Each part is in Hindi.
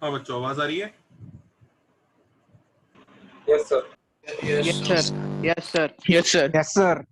हाँ बच्चों, आवाज आ रही है? Yes sir. Yes, sir. Yes, sir. Yes, sir. Yes, sir.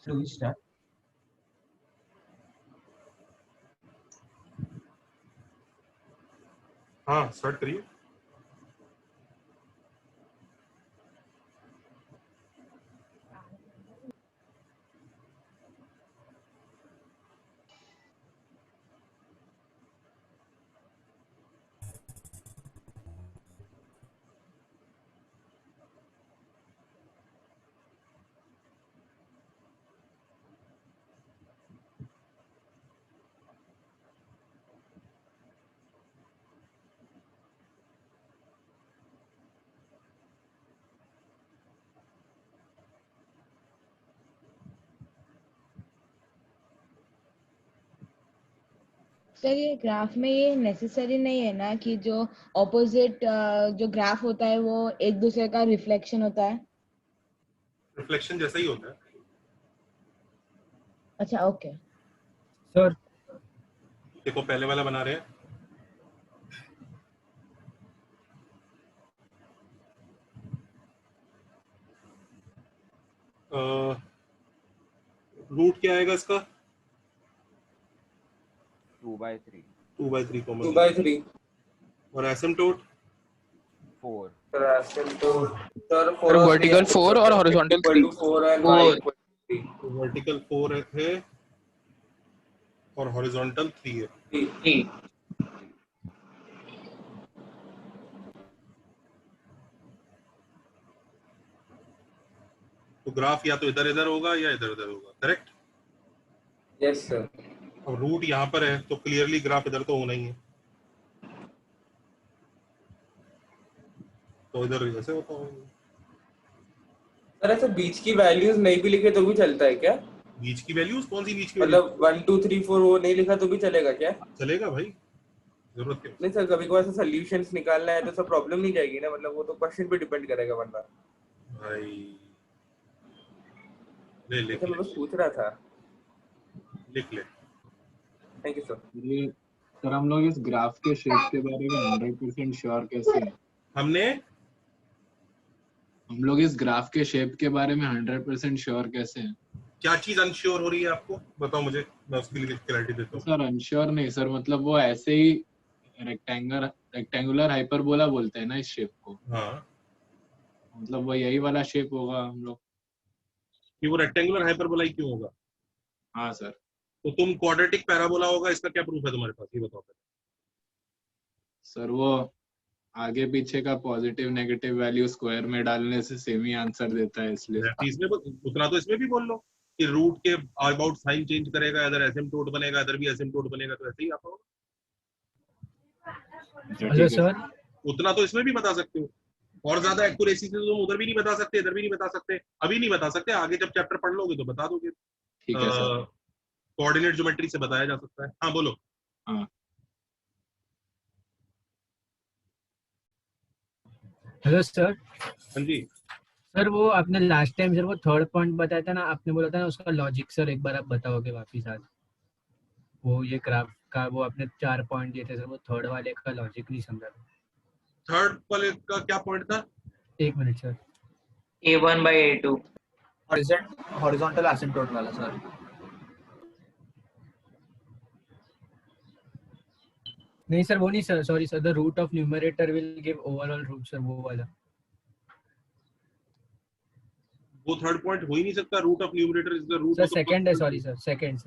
So we start. हाँ, स्टार्ट करिए। सर ये ग्राफ में ये नेसेसरी नहीं है ना कि जो ऑपोजिट जो ग्राफ होता है वो एक दूसरे का रिफ्लेक्शन होता है। रिफ्लेक्शन जैसा ही होता है। अच्छा ओके Sir. देखो पहले वाला बना रहे हैं। रूट क्या आएगा इसका? 2/3 2/3 कॉमन 2/3 और asymptote 4 sir asymptote sir sir vertical 4 और horizontal 3 4 and y 4 equal to 3 vertical 4 है और हॉरिजॉन्टल 3 है। 3 तो ग्राफ या तो इधर इधर होगा या इधर उधर होगा, करेक्ट? यस सर अब रूट यहाँ पर है तो क्लियरली ग्राफ इधर तो होना ही है, तो इधर ऐसे होता होगा। सर ऐसे बीच की वैल्यूज नहीं भी लिखे तो भी चलता है क्या? बीच की वैल्यूज कौन सी बीच की वैल्यू? मतलब 1 2 3 4 वो नहीं लिखा तो भी चलेगा क्या? चलेगा भाई, जरूरत क्या? नहीं सर, कभी कभार सॉल्यूशंस निकालना है तो सब प्रॉब्लम नहीं जाएगी ना, मतलब वो तो क्वेश्चन पे डिपेंड करेगा वरना। भाई ले लिख तो मैं ले बस पूछ रहा था। लिख ले। Thank you sir. ये सर हम लोग इस ग्राफ के शेप के बारे में 100% श्योर कैसे हैं? हमने हम लोग इस ग्राफ के शेप के बारे में 100% श्योर कैसे हैं? क्या चीज अनश्योर हो रही है आपको बताओ मुझे, मैं उसके लिए क्लैरिटी देता हूँ। सर अनश्योर नहीं सर, मतलब वो ऐसे ही रेक्टेंगुलर हाइपरबोला बोलते हैं ना इस शेप को, हाँ, मतलब वो यही वाला शेप होगा हम लोग। कि वो रेक्टेंगुलर हाइपरबोला ही क्यों होगा? हाँ सर। तो तुम क्वाड्रेटिक पैराबोला होगा, इसका क्या प्रूफ है तुम्हारे पास, ये बताओ पहले। सर वो आगे पीछे का पॉजिटिव नेगेटिव वैल्यू स्क्वायर में डालने से सेम ही आंसर देता है, इसलिए। इसमें उतना तो इसमें भी बोल लो कि रूट के अबाउट साइन चेंज करेगा, इधर एसिम्प्टोट बनेगा, इधर भी एसिम्प्टोट बनेगा, तो ऐसे ही आता होगा। Hello sir. उतना तो इसमें भी बता सकते हो, और ज्यादा एक्यूरेसी से तुम उधर भी नहीं बता सकते, इधर भी नहीं बता सकते, अभी नहीं बता सकते, आगे जब चैप्टर पढ़ लोगे तो बता दोगे। ठीक है सर। कोऑर्डिनेट ज्योमेट्री से बताया जा सकता है। हाँ बोलो। हाँ हेलो सर। हाँ जी। सर वो आपने लास्ट टाइम सर वो थर्ड पॉइंट बताया था ना, आपने बोला था ना उसका लॉजिक, सर एक बार आप बताओगे वापिस आज? वो ये ग्राफ का वो आपने 4 पॉइंट दिए थे सर, वो थर्ड वाले का लॉजिक नहीं समझा था। थर्ड वाले का क्या पॉइंट था? 1 minute sir. A1/A2 horizontal asymptote वाला सर। नहीं सर वो नहीं sir, sorry sir, the root of numerator will give overall root, sir वो वाला। वो थर्ड पॉइंट हो ही नहीं सकता, root of numerator is the root sir of the second है, सॉरी सर, सेकंड।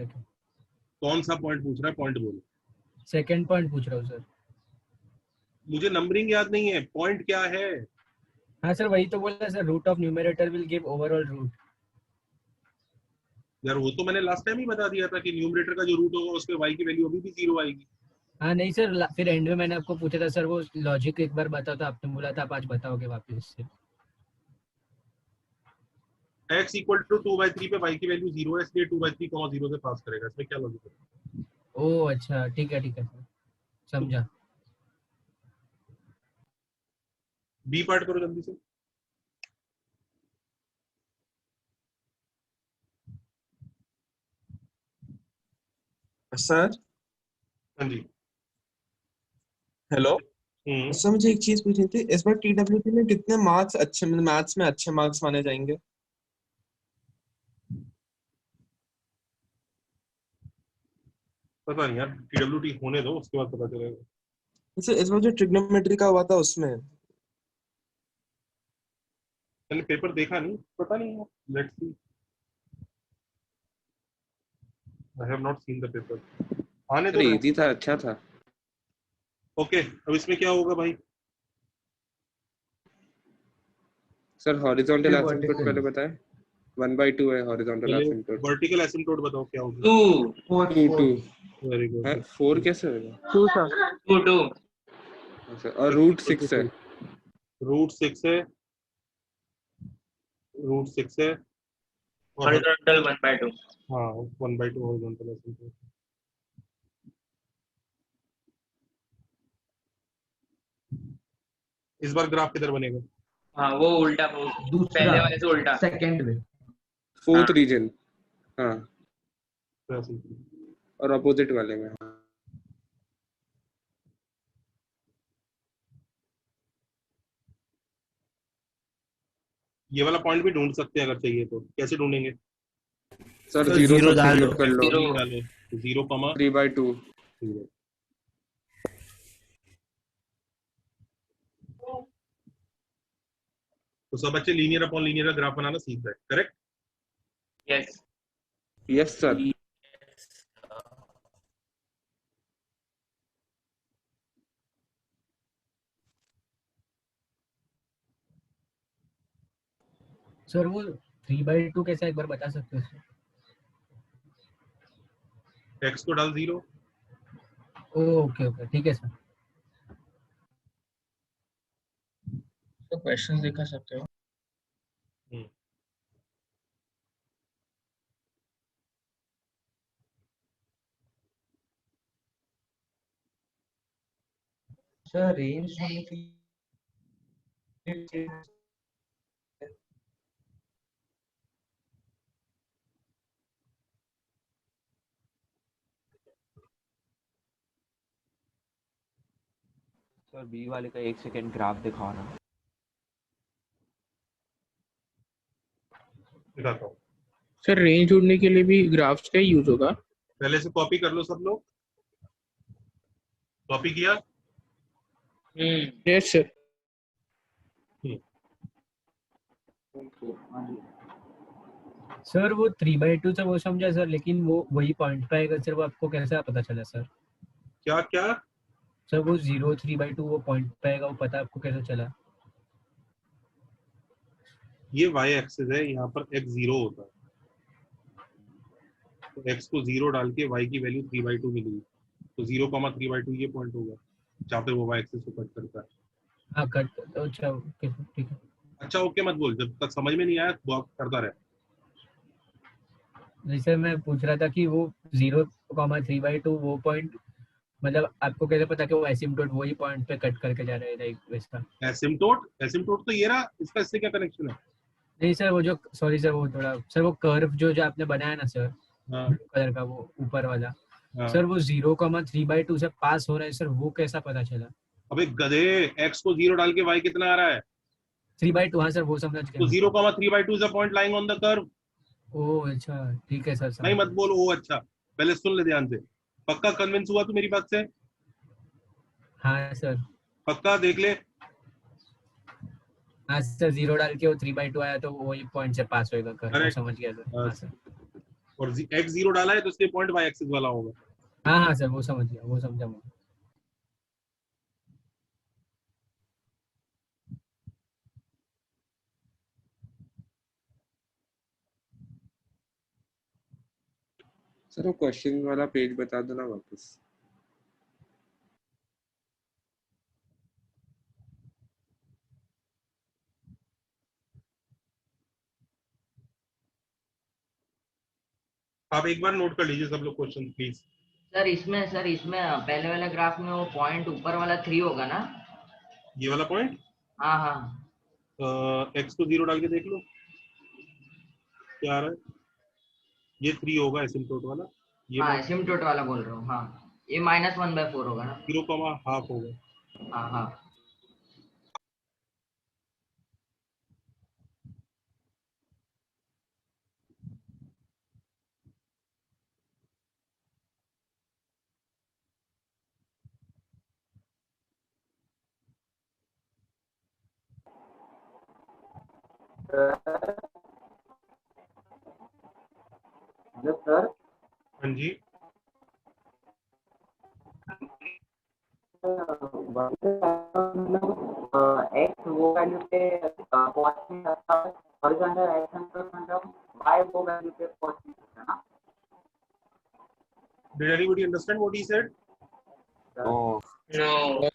कौन सा पॉइंट पूछ रहा है? पॉइंट बोलो। सेकंड पॉइंट पूछ रहा हूँ सर। मुझे नंबरिंग याद नहीं है, पॉइंट क्या है? हाँ सर वही तो बोला sir, root of numerator will give overall root. यार वो तो मैंने लास्ट टाइम ही बता दिया था कि न्यूमरेटर का जो रूट होगा उसके y की वैल्यू अभी भी 0 आएगी। हाँ नहीं सर, फिर एंड में मैंने आपको पूछा था सर वो लॉजिक एक बार बताओ, तो आपने बोला था आप आज बताओगे वापस से। x इक्वल टू 2/3 पे y की वैल्यू 0 है, इसलिए 2/3 0 से पास करेगा। इसमें क्या लॉजिक है? ओह अच्छा, ठीक है सर, समझा। बी पार्ट करो जल्दी से। सर हाँ जी। हेलो सर, मुझे एक चीज पूछनी थी, इस बार टीडब्ल्यूटी में कितने मार्क्स अच्छे, मैथ्स में अच्छे मार्क्स माने जाएंगे? पता नहीं यार, टीडब्ल्यूटी होने दो, उसके बाद पता चलेगा। सर इस बार जो ट्रिग्नोमेट्री का हुआ था उसमें मैंने पेपर देखा नहीं, पता नहीं यार, let's see. I have not seen the paper. आने दो। इजी था, अच्छा था। ओके, अब इसमें क्या होगा भाई? सर हॉरिजॉन्टल एसिम्प्टोट पहले बताएं। 1/2 है हॉरिजॉन्टल एसिम्प्टोट। वर्टिकल एसिम्प्टोट बताओ क्या होगा? 2 वेरी गुड। है 4 कैसे होगा? 2 सर 2 अच्छा, और रूट 6 है। रूट 6 है, रूट 6 है और हॉरिजॉन्टल 1/2 हाँ 1/2 हॉरिजॉन्टल एसिम्प्टोट। इस बार ग्राफ किधर बनेगा? हाँ वो उल्टा, वो पहले वाले से उल्टा, सेकंड में फोर्थ हाँ। रीजन। हाँ, ऐसे। और अपोजिट वाले में। ये वाला पॉइंट भी ढूंढ सकते हैं अगर चाहिए तो। कैसे ढूंढेंगे? सर तो 0 zero डाल सब्स्टिट्यूट कर लो। Zero। डालो 0, 3/2। तो सब बच्चे लीनियर अपॉन लीनियर का ग्राफ बनाना सीख गए, correct? Yes. Yes sir. Sir वो 3/2 कैसा एक बार बता सकते हो सर? एक्स को डाल 0। ओके ओके ठीक है सर। तो क्वेश्चंस दिखा सकते हो। सर रेंज होने के लिए सर बी वाले का 1 सेकंड ग्राफ दिखाओ ना। दिखाता हूँ। सर रेंज ढूंढने के लिए भी ग्राफ्स का यूज होगा? पहले से कॉपी कर लो सब लोग। कॉपी किया? Yes sir. सर वो 3/2 से वो समझा सर, लेकिन वो वही पॉइंट पे आएगा सर, वो आपको कैसे पता चला सर? क्या क्या? सर वो 0 3/2 वो पॉइंट पे आएगा, वो पता आपको कैसे चला? ये y एक्सिस है, यहाँ पर x 0 होता है, तो x को 0 डाल के y की वैल्यू 3/2 मिलेगी, तो 0, 3/2 ये पॉइंट होगा जहाँ पे वो y एक्सिस को कट करता है। हाँ कट। अच्छा ओके ठीक है। अच्छा ओके मत बोल, जब तक समझ में नहीं आया वर्क करता रहे। जैसे मैं पूछ रहा था कि वो 0, 3/2 वो पॉइंट, मतलब आपको कैसे पता कि वो एसिम्पटोट वही पॉइंट पे कट करके जा रहा है लाइक वैसा? एसिम्पटोट तो ये रहा, इसका इससे क्या कनेक्शन है? नहीं सर वो जो, सॉरी सर वो थोड़ा सर वो कर्व जो आपने बनाया ना सर, हाँ ब्लू कलर का वो ऊपर वाला, हाँ। सर वो 0, 3/2 से पास हो रहा है सर, वो कैसा पता चला? अबे गधे, x को 0 डाल के y कितना आ रहा है? 3/2 हाँ सर वो समझ तो गया। 0, 3/2 is a point lying on the curve. Oh अच्छा ठीक है सर समझ नहीं मत गया। बोल ओ अच्छा, पहले सुन ले ध्यान से। पक्का कन्विंस हुआ तू मेरी बात से? हाँ सर। पक्का देख ले। हाँ सर 0 डाल के वो 3/2 आया तो वही पॉइंट से पास होएगा कर, वो Correct. समझ गया सर। हाँ सर। और x 0 डाला है तो इसलिए पॉइंट y एक्सिस वाला होगा। हाँ हाँ सर वो समझ गया, वो समझा मैं। सर वो क्वेश्चन वाला पेज बता दो ना वापस। आप एक बार नोट कर लीजिए सब लोग क्वेश्चन प्लीज। सर इसमें पहले वाला ग्राफ में वो पॉइंट ऊपर वाला 3 होगा ना? ये वाला पॉइंट? हाँ हाँ। x को 0 डाल के देख लो क्या आ रहा है। ये 3 होगा एसिम्पटोट वाला, ये हाँ एसिम्पटोट वाला बोल रहा हूँ। हाँ ये -1/4 होगा ना? 0,5 होगा। हाँ हाँ। Hello sir. हाँ जी। एक्स वो वैल्यू पे पहुंचने सकता है, हॉरिजॉन्टल एक्सेंटर मतलब y वो वैल्यू पे पहुंच नहीं सकता ना? Did anybody understand what he said? No.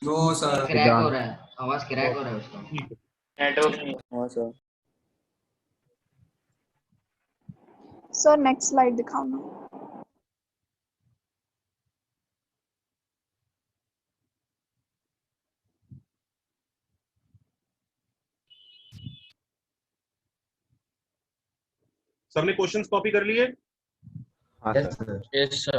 No sir. Crack हो रहा है, आवाज क्रैक हो रहा है उसका। ठीक है। Network नहीं। हाँ सर। सर नेक्स्ट स्लाइड दिखाओ ना। सबने क्वेश्चंस कॉपी कर लिए? हाँ sir. Yes sir.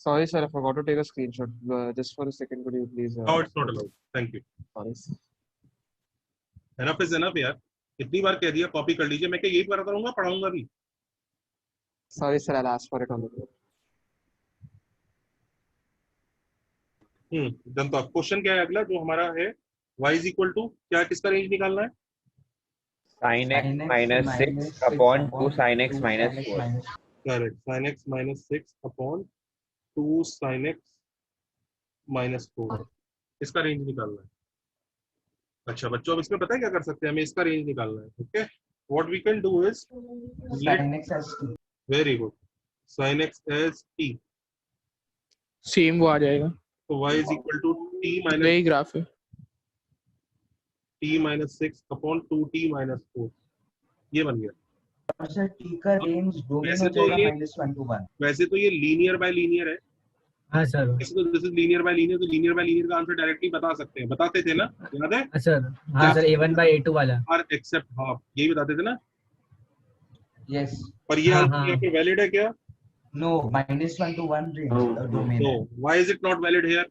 Sorry, sir, I forgot to take a screenshot. Just for a second, could you please? No, it's not allowed. Thank you. Sorry. Enough is enough यार. कितनी बार कह दिया कॉपी कर लीजिए. मैं क्या यही करता रहूंगा, पढ़ाऊंगा भी. Sorry, sir, I'll ask for it on the board. Janata question क्या है अगला जो हमारा है? y is equal to क्या, किसका रेंज निकालना है? sin x minus 6 upon 2 sin x minus 4. Correct. sin x minus 6 upon 2 sin x minus 4. इसका रेंज निकालना है. अच्छा बच्चों, अब इसमें पता है क्या कर सकते हैं? हमें इसका रेंज निकालना है. Okay, what we can do is sin x as t. Very good. sin x as t. Same वो आ जाएगा. तो y is equal to t minus वही ग्राफ है. t minus 6 upon 2t minus 4. ये बन गया. और सर t का रेंज डोमेन वैसे हो तो जाएगा ये -1 to 1. वैसे तो ये लीनियर बाय लीनियर है. हाँ सर. वैसे तो this is linear bye linear, तो लीनियर बाय लीनियर का आंसर डायरेक्टली बता सकते हैं. बताते थे ना, याद है? सर हाँ सर, a1 by a2 वाला. और एक्सेप्ट हाफ, यही बताते थे ना. Yes. पर ये हाँ, आंसर हाँ. यहाँ पे वैलिड है क्या? No, -1 to 1 range domain. No. Why is it not valid here?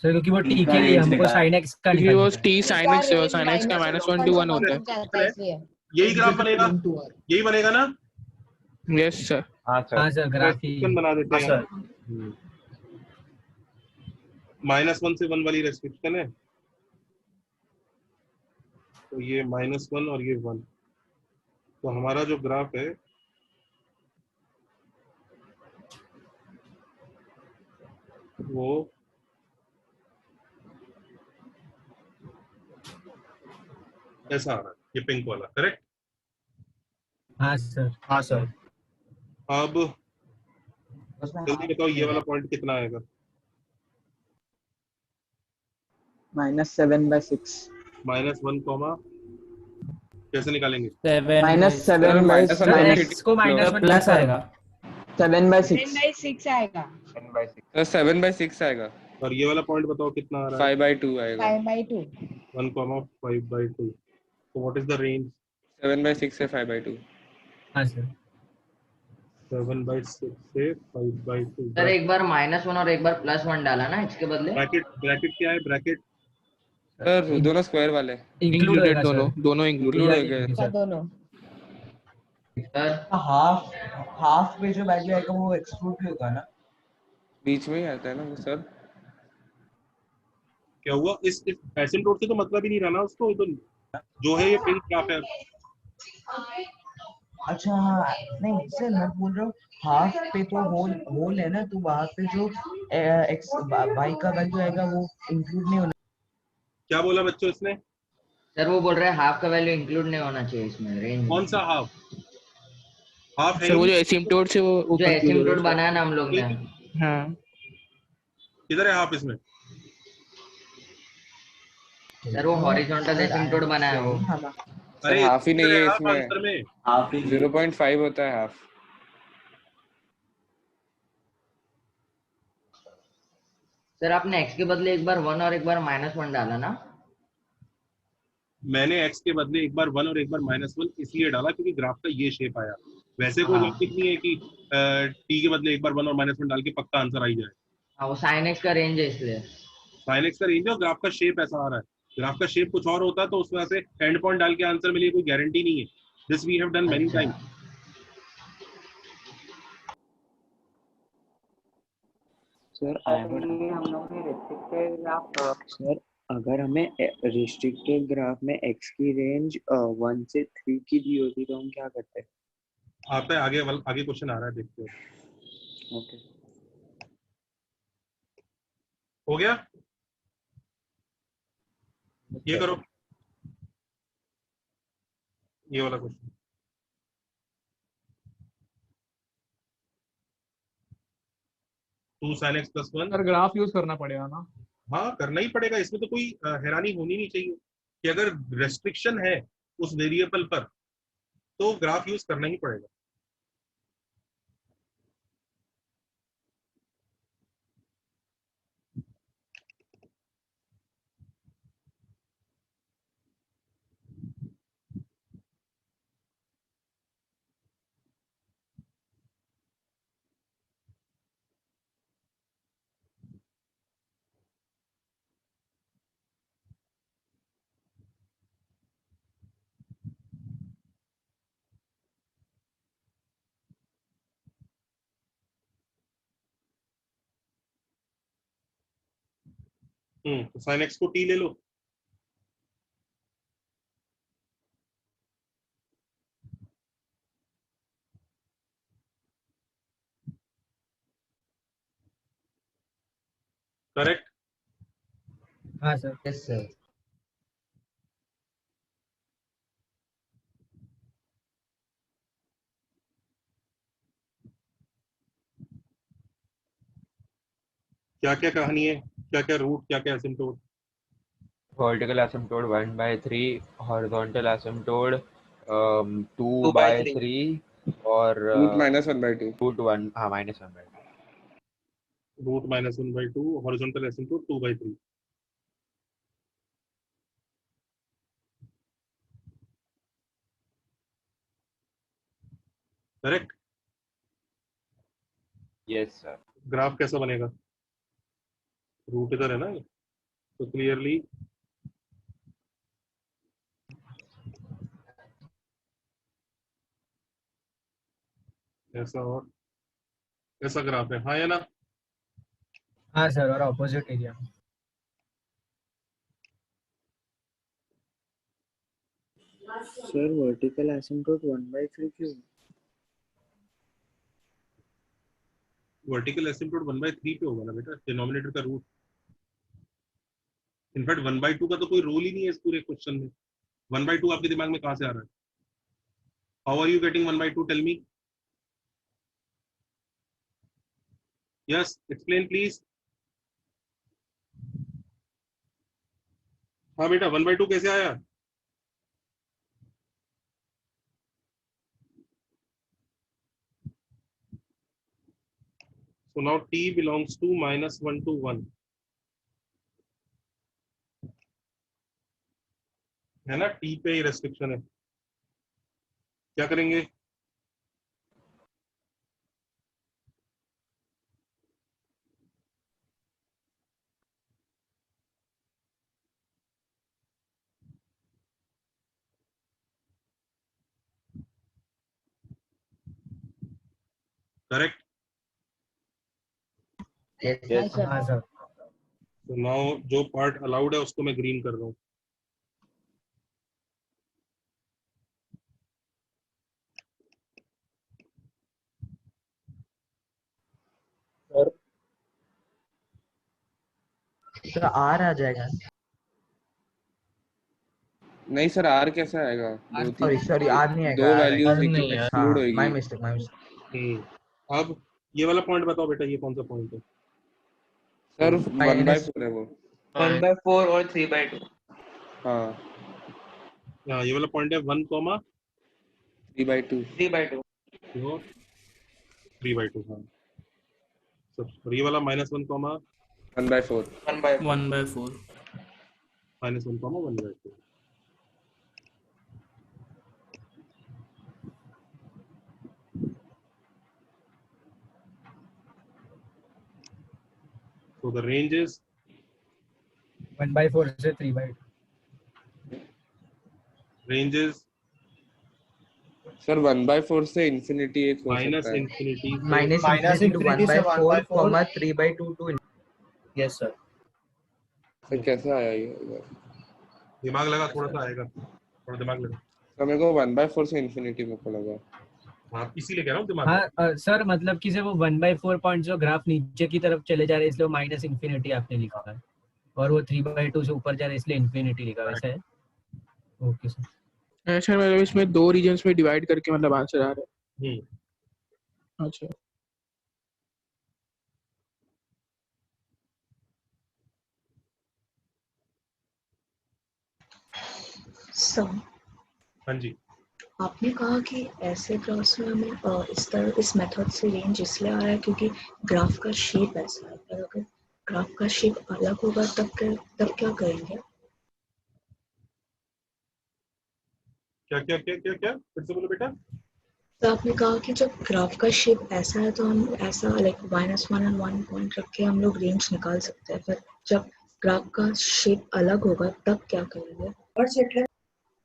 Sir क्योंकि वो t के लिए हमको sin x का क्योंकि वो निकालना है. t sin x का -1 to 1 होता है. यही ग्राफ बनेगा, यही बनेगा ना? Yes sir. हाँ हाँ सर. सर, ग्राफ ही. बना देते हैं. -1 से 1 वाली रेस्ट्रिक्शन है. तो ये -1 और ये 1. तो हमारा जो ग्राफ है वो ऐसा आ रहा है, ये पिंक वाला. करेक्ट. हाँ सर. हाँ सर. अब जल्दी बताओ ये वाला पॉइंट कितना आएगा? -7 by 6. -1 कॉमा कैसे निकालेंगे? -7 by सर x को -1 प्लस आएगा. 7 by 6. 10/6 आएगा. 10 by 6. सर 7/6 आएगा. और ये वाला पॉइंट बताओ कितना आ रहा है? 5/2 आएगा. 5/2. 1 कॉमा 5/2. तो व्हाट इज द रेंज? 7/6 से 5/2. हाँ सर. 7/6 से 5/2. सर एक बार -1 और एक बार +1 डाला ना x के बदले. ब्रैकेट क्या है? ब्रैकेट सर दोनों स्क्वायर वाले. इंक्लूडेड दोनों इंक्लूडेड हो गए. क्या दोनों? सर हाफ पे जो वैल्यू आएगा वो एक्सक्लूड भी होगा ना? बीच में ही आता है ना वो सर. क्या हुआ? इस एसिम्प्टोट से तो मतलब ही नहीं रहा ना उसको. तो जो है ये पिंक ग्राफ है. अच्छा हाँ, नहीं सर मैं बोल रहा हूँ हाफ पे तो होल है ना, तो वहाँ पे जो x y का वैल्यू आएगा वो इंक्लूड नहीं होना. क्या बोला बच्चों इसने? सर वो बोल रहे हैं हाफ का वैल्यू इंक्लूड नहीं होना चाहिए इसमें रेंज. कौन सा हाफ? हाफ है सर वो जो एसिम्प्टोट से वो जो ऊपर एसिम्प्टोट बनाया ना हम लोग ने. हाँ. किधर है हाफ इसमें? सर वो हॉरिजॉन्टल एसिम्प्टोट बनाया वो. अरे हाफ ही नहीं है हाफ इसमें. आंसर में. 0.5 होता है हाफ. सर आपने x के बदले एक बार 1 और एक बार -1 डाला ना? मैंने x के बदले एक बार 1 और एक बार -1 इसलिए डाला क्योंकि ग्राफ का ये शेप आया. वैसे कोई लॉजिक नहीं है कि t के बदले एक बार 1 और -1 डाल के पक्का आंसर आ ही जाए. हाँ वो sin x का रेंज है इसलिए. sin x का रेंज है और ग्राफ का शेप ऐसा आ रहा है. ग्राफ का शेप कुछ और होता है तो उसमें से एंड पॉइंट डाल के आंसर मिले कोई गारंटी नहीं है. This we have done many times. Sir हम लोग ने रेस्ट्रिक्टेड ग्राफ. सर अगर हमें रिस्ट्रिक्टेड ग्राफ में x की रेंज 1 से 3 की दी होती तो हम क्या करते? आता है आगे क्वेश्चन आ रहा है, देखते हो. ओके. हो गया? ये करो, ये वाला question. Two sin x + 1. Sir graph use करना पड़ेगा ना? हाँ करना ही पड़ेगा. इसमें तो कोई हैरानी होनी नहीं चाहिए कि अगर रेस्ट्रिक्शन है उस वेरिएबल पर तो ग्राफ यूज करना ही पड़ेगा. तो साइन एक्स को टी ले लो। करेक्ट। हाँ सर। Yes sir. क्या क्या कहानी है, क्या क्या रूट, क्या क्या asymptote? Vertical asymptote 1/3, horizontal asymptote 2/3 और रूट माइनस 1/2। रूट 1, हाँ -1/2। Root -1/2, horizontal asymptote 2/3। Correct. Yes sir. Graph कैसा बनेगा? रूट इधर है ना, तो क्लियरली ऐसा और ऐसा ग्राफ है, हाँ या ना? हाँ सर, और opposite area. Sir vertical asymptote 1/3 क्यों? वर्टिकल एसिम्प्टोट 1/3 पे होगा ना बेटा, डिनोमिनेटर का रूट। इनफैक्ट 1/2 का तो कोई रोल ही नहीं है इस पूरे क्वेश्चन में। 1/2 आपके दिमाग में कहाँ से आ रहा है? How are you getting 1/2? Tell me. Yes, explain please. हाँ बेटा, 1/2 कैसे आया? So now t belongs to -1 to 1, है ना? t पे ही रेस्ट्रिक्शन है। क्या करेंगे? करेक्ट। Yes sir. हाँ सर। तो नाउ जो पार्ट अलाउड है उसको मैं ग्रीन कर रहा हूँ। सर आर आ जाएगा। नहीं सर, आर कैसे आएगा? सॉरी सॉरी, आर नहीं दो आएगा, वैल्यूज नहीं। एक्सक्लूड होगी। My mistake. अब ये वाला पॉइंट बताओ बेटा, ये कौन सा पॉइंट है? सर 1/4 है वो। 1/4 और 3/2। हाँ, ये वाला पॉइंट है 1, 3/2। 3/2। 3/2। हाँ। और ये वाला -1, 1/4। 1/4। (1/4) -1, 1/2। So the range is 1/4 से 3/2। range is सर 1/4 से इंफिनिटी एक हो माइनस सकता है। इंफिनिटी माइनस इंफिनिटी से 1/4, 3/2 टू। Yes sir. सर कैसे आया ये? दिमाग लगा, थोड़ा सा आएगा, थोड़ा दिमाग लगा। सर मेरे को 1/4 से इंफिनिटी मेरे को लगा। हाँ, इसीलिए कह रहा हूँ दिमाग। हाँ सर, मतलब कि से वो 1/4 पॉइंट जो ग्राफ नीचे की तरफ चले जा रहे हैं इसलिए माइनस इंफिनिटी आपने लिखा है, और वो 3/2 से ऊपर जा रहे हैं इसलिए इंफिनिटी लिखा, वैसा है। Okay sir. सर मतलब इसमें 2 रीजन्स में डिवाइड करके मतलब आंसर आ रहा है। अच्छा। सर हाँ जी। आपने कहा कि ऐसे ग्राफ्स में हमें इस मेथड से रेंज इसलिए आ रहा है क्योंकि ग्राफ का शेप ऐसा है, पर अगर ग्राफ का शेप अलग होगा तब क्या करेंगे? क्या फिर से बोलो बेटा। तो आपने कहा कि जब ग्राफ का शेप ऐसा है तो हम ऐसा लाइक -1 और 1 पॉइंट रख के हम लोग रेंज निकाल सकते हैं, पर जब ग्राफ का शेप अलग होगा तब क्या करेंगे? और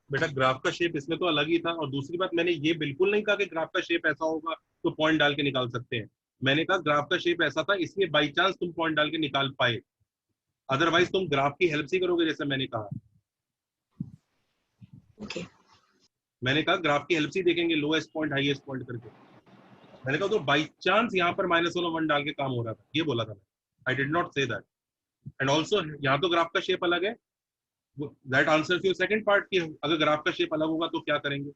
बेटा ग्राफ का शेप इसमें तो अलग ही था, और दूसरी बात मैंने ये बिल्कुल नहीं कहा कि ग्राफ का शेप ऐसा होगा तो पॉइंट डाल के निकाल सकते हैं। मैंने कहा ग्राफ का शेप ऐसा था इसलिए बाई चांस तुम पॉइंट डाल के निकाल पाए। अदरवाइज तुम ग्राफ की हेल्प से करोगे, जैसे मैंने कहा। Okay. मैंने कहा ग्राफ की हेल्प से देखेंगे लोएस्ट पॉइंट हाईएस्ट पॉइंट करके। मैंने कहा तो बाई चांस यहाँ पर -1 और 1 डाल के काम हो रहा था, ये बोला था मैं। I did not say that. And also यहाँ तो ग्राफ का शेप अलग है। That answers your second part कि अगर ग्राफ का शेप अलग होगा तो क्या करेंगे।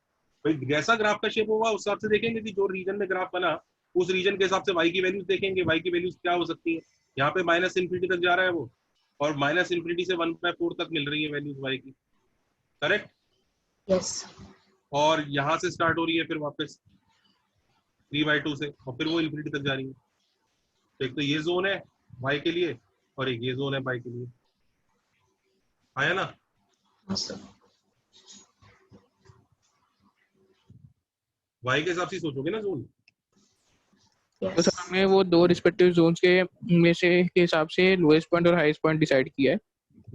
भाई जैसा ग्राफ का शेप होगा उस हिसाब से देखेंगे कि जो रीजन में ग्राफ बना उस रीजन के हिसाब से y की वैल्यूज देखेंगे। y की वैल्यूज क्या हो सकती है, यहाँ पे -∞ तक जा रहा है वो, और -∞ से 1/4 तक मिल रही है वैल्यूज y की, करेक्ट? Yes. और यहाँ से स्टार्ट हो रही है फिर वापस 3/2 से, और फिर वो इन्फिनिटी तक जा रही है। तो एक तो ये जोन है y के लिए और एक ये जोन है y के लिए। आया ना? Awesome. y के हिसाब से सोचोगे ना जोन। तो सर हमें वो दो रिस्पेक्टिव जोन्स के में से के हिसाब से लोएस्ट पॉइंट और हाईएस्ट पॉइंट डिसाइड किया है।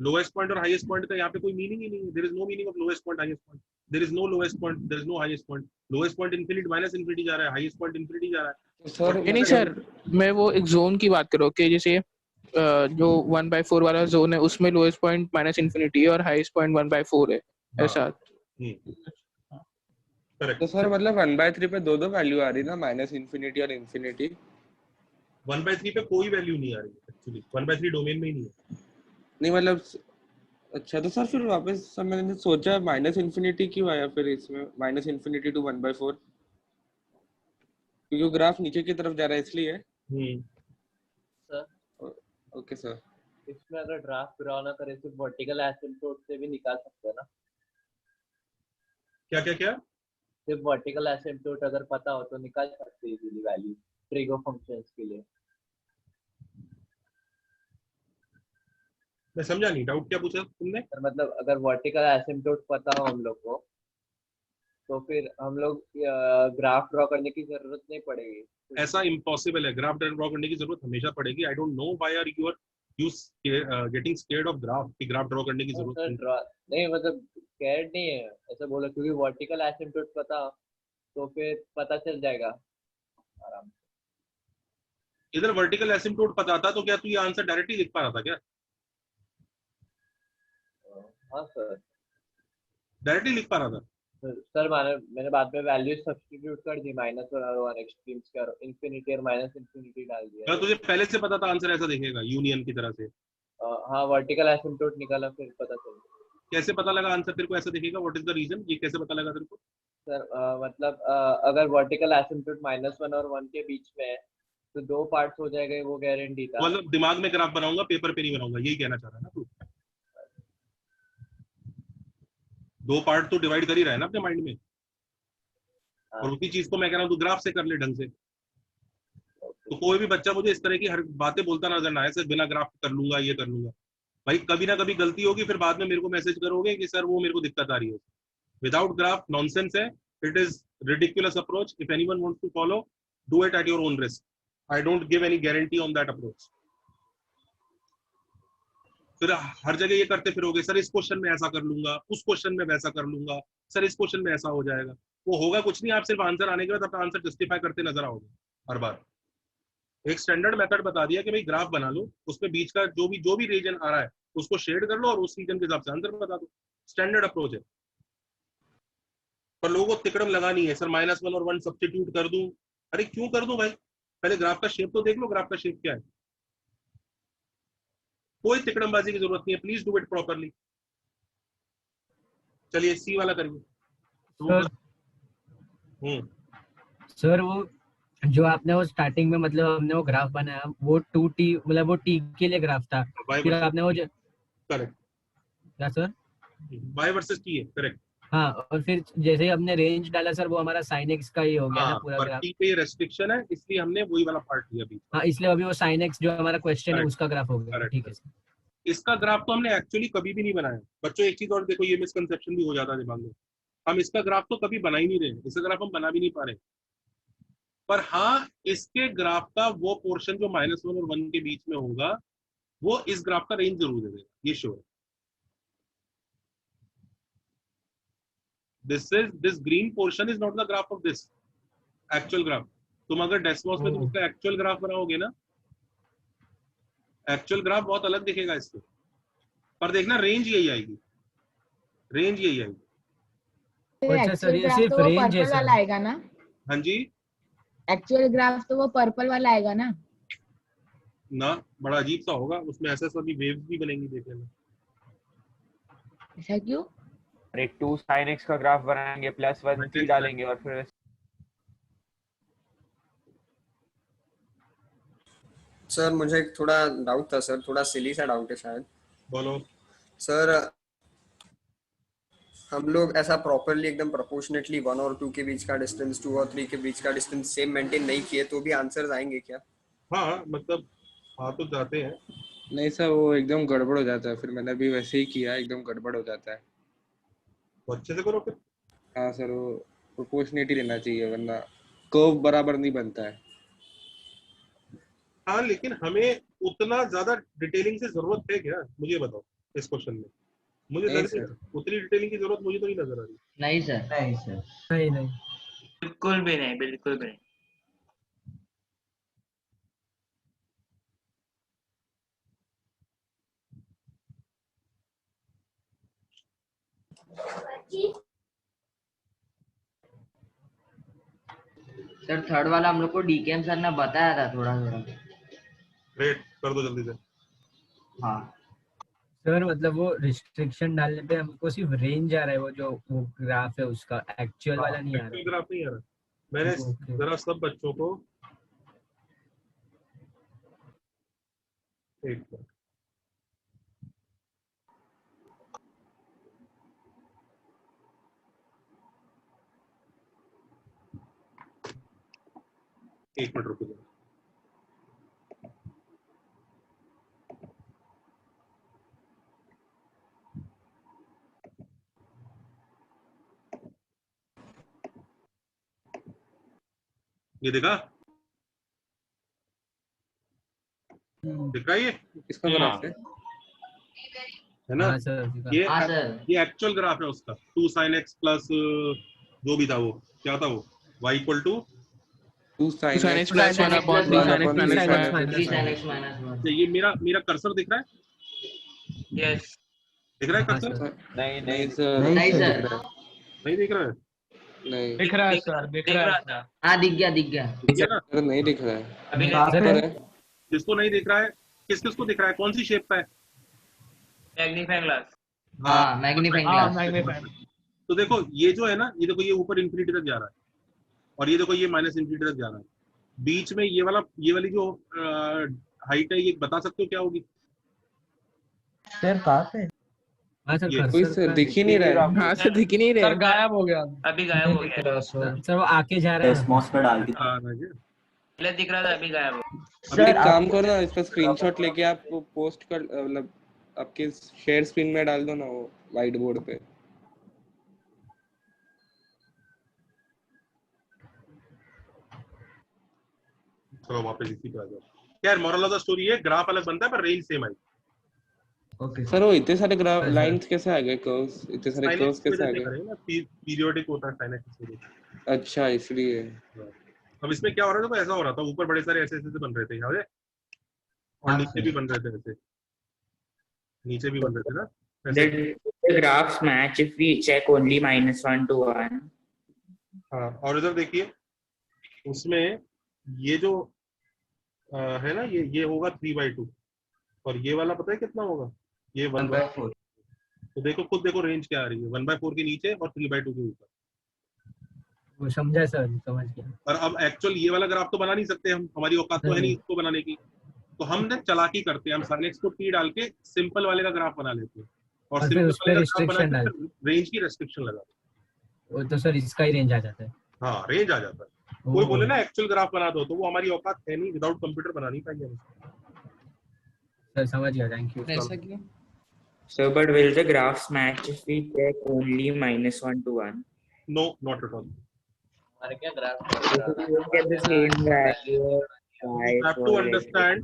लोएस्ट पॉइंट और हाईएस्ट पॉइंट का यहाँ पे कोई मीनिंग ही नहीं है। There is no meaning of lowest point highest point. There is no lowest point, there is no highest point. Lowest point infinity -∞ जा रहा है, हाईएस्ट पॉइंट इनफिनिटी जा रहा है। सर नहीं सर, मैं वो एक जोन की बात कर रहा हूँ कि जैसे जो 1/4 वाला जोन है उसमें लोएस्ट पॉइंट -∞ है और हाईएस्ट पॉइंट 1/4 है, ऐसा। करेक्ट। तो सर मतलब 1/3 पे दो वैल्यू आ रही ना, -∞ और इन्फिनिटी। 1/3 पे कोई वैल्यू नहीं आ रही एक्चुअली, 1/3 डोमेन में ही नहीं है। नहीं मतलब अच्छा, तो सर फिर वापस सर मैंने सोचा -∞ क्यों आया फिर इसमें, -∞ to 1/4, क्योंकि ग्राफ नीचे की तरफ जा रहा है इसलिए। Sir okay sir. इसमें अगर ड्राफ्ट ड्रॉ ना करे तो वर्टिकल एसिम्पटोट से भी निकाल सकते हैं ना? क्या क्या क्या? सिर्फ वर्टिकल एसिम्पटोट अगर पता हो तो निकाल सकते हैं इजीली वैल्यू ट्रिगो फंक्शंस के लिए। मैं समझा नहीं, डाउट क्या पूछा तुमने? सर मतलब अगर वर्टिकल एसिम्पटोट पता हो हम लोग को तो फिर हम लोग ग्राफ ड्रॉ करने की जरूरत नहीं पड़ेगी। ऐसा इम्पॉसिबल है, ग्राफ ड्रॉ करने की जरूरत हमेशा पड़ेगी। I don't know why are you getting scared of graph, कि ग्राफ ड्रॉ करने की जरूरत नहीं, मतलब स्केयर्ड नहीं है ऐसा बोला, क्योंकि वर्टिकल एसिम्पटोट पता तो फिर पता चल जाएगा आराम से। इधर वर्टिकल एसिम्पटोट पता था तो क्या तू ये आंसर डायरेक्टली लिख पा रहा था क्या? हाँ सर, डायरेक्टली लिख पा रहा था। सर मैंने बाद में वैल्यू सब्स्टिट्यूट कर दी, -1 और 1 एक्सट्रीम्स का इन्फिनिटी और -∞ डाल दिया। तुझे पहले से पता था आंसर ऐसा दिखेगा यूनियन की तरह से? हाँ, वर्टिकल एसिम्पटोट निकाला फिर पता चला। कैसे पता लगा आंसर तेरे को ऐसा दिखेगा? What is the reason? ये कैसे पता लगा तेरे को? सर मतलब अगर वर्टिकल एसिम्पटोट -1 और 1 के बीच में है तो दो पार्ट्स हो जाएगा, वो गारंटी था। मतलब दिमाग में ग्राफ बनाऊंगा, पेपर पे नहीं बनाऊंगा, यही कहना चाह रहा है ना तू? दो पार्ट तो डिवाइड कर ही रहा है ना अपने माइंड में, और उसी चीज को मैं कह रहा हूँ तू ग्राफ से कर ले ढंग से। तो कोई भी बच्चा मुझे इस तरह की हर बातें बोलता नजर ना आए, सर बिना ग्राफ कर लूंगा, ये कर लूंगा। भाई कभी ना कभी गलती होगी, फिर बाद में मेरे को मैसेज करोगे कि सर वो मेरे को दिक्कत आ रही है। विदाउट ग्राफ नॉनसेंस है, it is ridiculous approach. If anyone wants to follow, do it at your own risk. I don't give any guarantee on that approach. फिर हर जगह ये करते फिरोगे, सर इस क्वेश्चन में ऐसा कर लूंगा, उस क्वेश्चन में वैसा कर लूंगा, सर इस क्वेश्चन में ऐसा हो जाएगा। वो होगा कुछ नहीं, आप सिर्फ आंसर आने के बाद अपना आंसर जस्टिफाई करते नजर आओगे हर बार। एक स्टैंडर्ड मेथड बता दिया कि भाई ग्राफ बना लो, उसमें बीच का जो भी रीजन आ रहा है उसको शेड कर लो और उस रीजन के हिसाब से आंसर बता दो। स्टैंडर्ड अप्रोच है। पर लोगों को तिकड़म लगानी है, सर -1 और 1 सब्स्टिट्यूट कर दूं। अरे क्यों कर दूं भाई? पहले ग्राफ का शेप तो देख लो, ग्राफ का शेप क्या है। कोई तिकड़मबाजी की जरूरत नहीं है, प्लीज डू इट प्रॉपरली। चलिए सी वाला करिए। सर वो जो आपने वो स्टार्टिंग में मतलब हमने वो ग्राफ बनाया, वो 2t मतलब वो t के लिए ग्राफ था, फिर आपने वो करेक्ट क्या सर? y वर्सेस t है, करेक्ट। हाँ, और फिर जैसे हमने रेंज डाला सर, वो हमारा sin x का ही हो गया ना पूरा ग्राफ। t पे रेस्ट्रिक्शन है, इसलिए हमने वही वाला पार्ट लिया अभी। हाँ, इसलिए अभी वो sin x जो हमारा क्वेश्चन है उसका ग्राफ हो गया। ठीक है सर। इसका ग्राफ तो हमने एक्चुअली कभी भी नहीं बनाया बच्चों। एक चीज और देखो, ये मिसकंसेप्शन भी हो जाता है दिमाग में। हम इसका ग्राफ तो कभी बना ही नहीं रहे, इसका ग्राफ हम बना भी नहीं पा रहे। पर हाँ, इसके ग्राफ का वो पोर्शन जो -1 और 1 के बीच में होगा, वो इस ग्राफ का रेंज जरूर दे देगा, ये श्योर है। This green portion is not the graph of this actual graph. तुम अगर डेस्मोस में तुम इसका एक्चुअल ग्राफ बनाओगे ना, एक्चुअल ग्राफ बहुत अलग दिखेगा इससे, पर देखना रेंज यही आएगी, रेंज यही आएगी। अच्छा सर, एक्चुअल ये ग्राफ सिर्फ तो वो रेंज है पर्पल वाला सर। आएगा ना? हाँ जी एक्चुअल ग्राफ तो वो पर्पल वाला आएगा ना? ना, बड़ा अजीब सा होगा उसमें, ऐसे सभी वेव्स भी बनेंगी देखने में। ऐसा क्यों? अरे 2 sin x का ग्राफ बनाएंगे, +1 t डालेंगे और फिर सर मुझे एक थोड़ा डाउट था सर, थोड़ा सिली सा डाउट है शायद। बोलो सर। हम लोग ऐसा प्रॉपरली एकदम प्रोपोर्शनेटली 1 और 2 के बीच का डिस्टेंस, 2 और 3 के बीच का डिस्टेंस सेम मेंटेन नहीं किए तो भी आंसर्स आएंगे क्या? हाँ मतलब हाँ तो जाते हैं। नहीं सर, वो एकदम गड़बड़ हो जाता है, फिर मैंने भी वैसे ही किया, एकदम गड़बड़ हो जाता है। तो अच्छे से करो फिर। हाँ सर, वो प्रोपोर्शनेट ही लेना चाहिए वरना कर्व बराबर नहीं बनता है। हाँ लेकिन हमें उतना ज्यादा डिटेलिंग से जरूरत है क्या, मुझे बताओ इस क्वेश्चन में। मुझे नहीं लग रही है उतनी डिटेलिंग की जरूरत मुझे तो नहीं नजर आ रही। नहीं सर, नहीं सर, नहीं नहीं, बिल्कुल भी नहीं, बिल्कुल भी नहीं। सर थर्ड वाला हम लोग को डीकेएम सर ने बताया था थोड़ा थोड़ा। ग्रेट, कर दो जल्दी से। हाँ सर मतलब वो रिस्ट्रिक्शन डालने पे हमको सिर्फ रेंज आ रहा है, वो ग्राफ है उसका, एक्चुअल वाला नहीं आ एक्चुअल रहा। ग्राफ नहीं आ रहा। मैंने ओके। जरा सब बच्चों को एक मिनट, एक मिनट रुको जरा। ये देखा, दिख रहा है ये किसका ग्राफ है? है ना? हाँ सर, ये हाँ सर। ये एक्चुअल ग्राफ है उसका। 2 sin x प्लस जो भी था वो क्या था वो, y equal to 2 sin sin x x plus 1 upon 3 sin x minus 1. 3 sin x minus 1। ये मेरा कर्सर दिख रहा है, यस दिख रहा है हाँ कर्सर? सर। नहीं नहीं नहीं सर, नहीं सर, नहीं दिख रहा है? नहीं दिख रहा है सर, दिख रहा है। था। हाँ दिख गया दिख गया। दिख गया ना? सर, नहीं दिख रहा है। अभी कहाँ नहीं पे? सर है। जिसको नहीं दिख रहा है, किस किस को दिख रहा है, कौन सी शेप का है? Magnifying glass. हाँ मैग्नीफाइंग ग्लास। तो देखो ये जो है ना, ये देखो ये ऊपर इंफिनिटी तक जा रहा है और ये देखो ये माइनस इंफिनिटी तक जा रहा है। बीच में ये वाली जो हाइट है, ये बता सकते हो क्या होगी? सर कहाँ पे? हाँ सर, ये कोई कर्सर सर का दिख ही नहीं रहा है। हाँ सर, दिख ही नहीं रहे। गायब हो गया। अभी गायब हो गया। सर वो आके जा रहा है। एसमॉस पे डाल दी। पहले दिख रहा था, अभी गायब हो गया। अभी एक काम करो ना, इसका स्क्रीनशॉट लेके आप पोस्ट कर, मतलब आपके शेयर स्क्रीन में डाल दो ना वो व्हाइट बोर्ड पे। चलो वापस इसी पे आ जाओ। यार मोरल ऑफ द स्टोरी है, ग्राफ अलग बनता है पर रेंज सेम आई। ओके सर वो इतने सारे ग्राफ लाइंस कैसे आ गए, कर्व्स इतने सारे कर्व्स कैसे आ गए? पीरियोडिक होता है साइन एक्स। अच्छा, इसलिए। अब इसमें क्या हो रहा था, तो ऐसा हो रहा था, ऊपर बड़े सारे ऐसे ऐसे बन रहे थे याद है, और नीचे भी बन रहे थे ऐसे, नीचे भी बन रहे थे ना ऐसे। The graphs match if we check only -1 to 1. हाँ, और इधर देखिए उसमें ये जो है ना, ये होगा 3/2 और ये वाला पता है कितना होगा, ये 1/4। तो देखो खुद देखो रेंज क्या आ रही है, 1/4 के नीचे और 3/2 के ऊपर। वो समझा सर, समझ गया। और अब एक्चुअल ये वाला ग्राफ तो बना नहीं सकते हम, हमारी औकात तो है नहीं इसको बनाने की, तो हम ना चालाकी करते हैं, हम sin x को t डाल के सिंपल वाले का ग्राफ बना लेते हैं और फिर सिंपल उस पे वाले का ग्राफ बना रिस्ट्रिक्शन डाल, के रेंज की रेस्ट्रिक्शन लगा देते वो तो सर इसका ही रेंज आ जाता है। हैं। हाँ रेंज आ जाता है। कोई बोले ना एक्चुअल ग्राफ बना दो, तो वो हमारी औकात है नहीं, विदाउट कंप्यूटर बना नहीं पाएंगे हम। सर समझ गया, थैंक यू। ऐसा क्यों? So, but will the graphs match if we check only -1 to 1? No, not at all. हमारे क्या graph You get the same value. You have to understand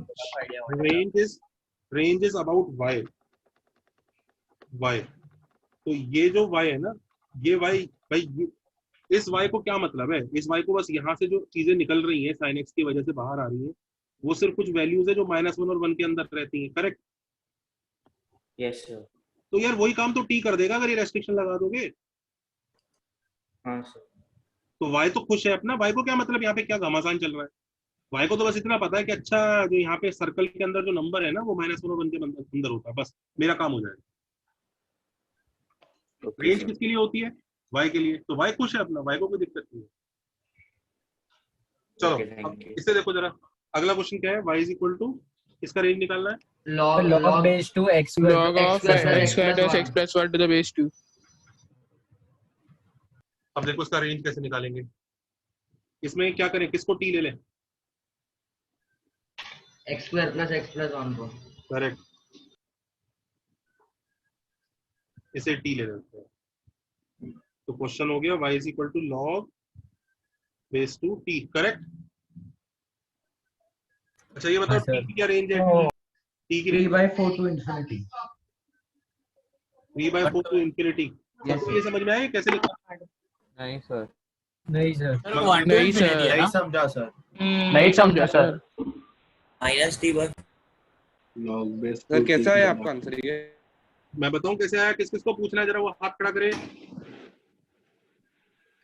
range is about y. तो ये जो y है ना, ये y भाई, इस y को क्या मतलब है, इस y को बस यहाँ से जो चीजें निकल रही हैं sin x की वजह से बाहर आ रही हैं, वो सिर्फ कुछ वैल्यूज है जो -1 और 1 के अंदर रहती हैं, करेक्ट? Yes sir. तो यार वही काम तो टी कर देगा अगर ये रेस्ट्रिक्शन लगा दोगे। हाँ सर। तो वाई तो खुश है अपना, वाई को क्या मतलब यहाँ पे क्या घमासान चल रहा है? वाई को तो बस इतना पता है कि अच्छा जो यहाँ पे सर्कल के अंदर जो नंबर है ना वो -1 और 1 के अंदर होता है, बस मेरा काम हो जाएगा। रेंज किसके लिए होती है? वाई के लिए। तो वाई खुश है अपना, वाई को कोई दिक्कत नहीं है। चलो अब इससे देखो जरा, अगला क्वेश्चन क्या है? y इज इक्वल टू, इसका रेंज निकालना है log base 2 x square log of x square plus x plus 1 to the base 2। अब देखो इसका रेंज कैसे निकालेंगे। इसमें क्या करें, किसको टी ले लें? x square plus x plus 1 को। करेक्ट, इसे टी ले लेते हैं। तो क्वेश्चन हो गया y is equal to log base 2 t, correct? अच्छा ये बताओ t की क्या रेंज है? t की range 3/4 to infinity। 3/4 to infinity। ये समझ में आया कैसे लिखा? नहीं सर। नहीं सर। नहीं सर, नहीं समझा सर। नहीं समझा सर। -3/4 log base सर 2 कैसा है आपका आंसर ये? मैं बताऊं कैसे आया? किस किस को पूछना है जरा वो हाथ खड़ा करे।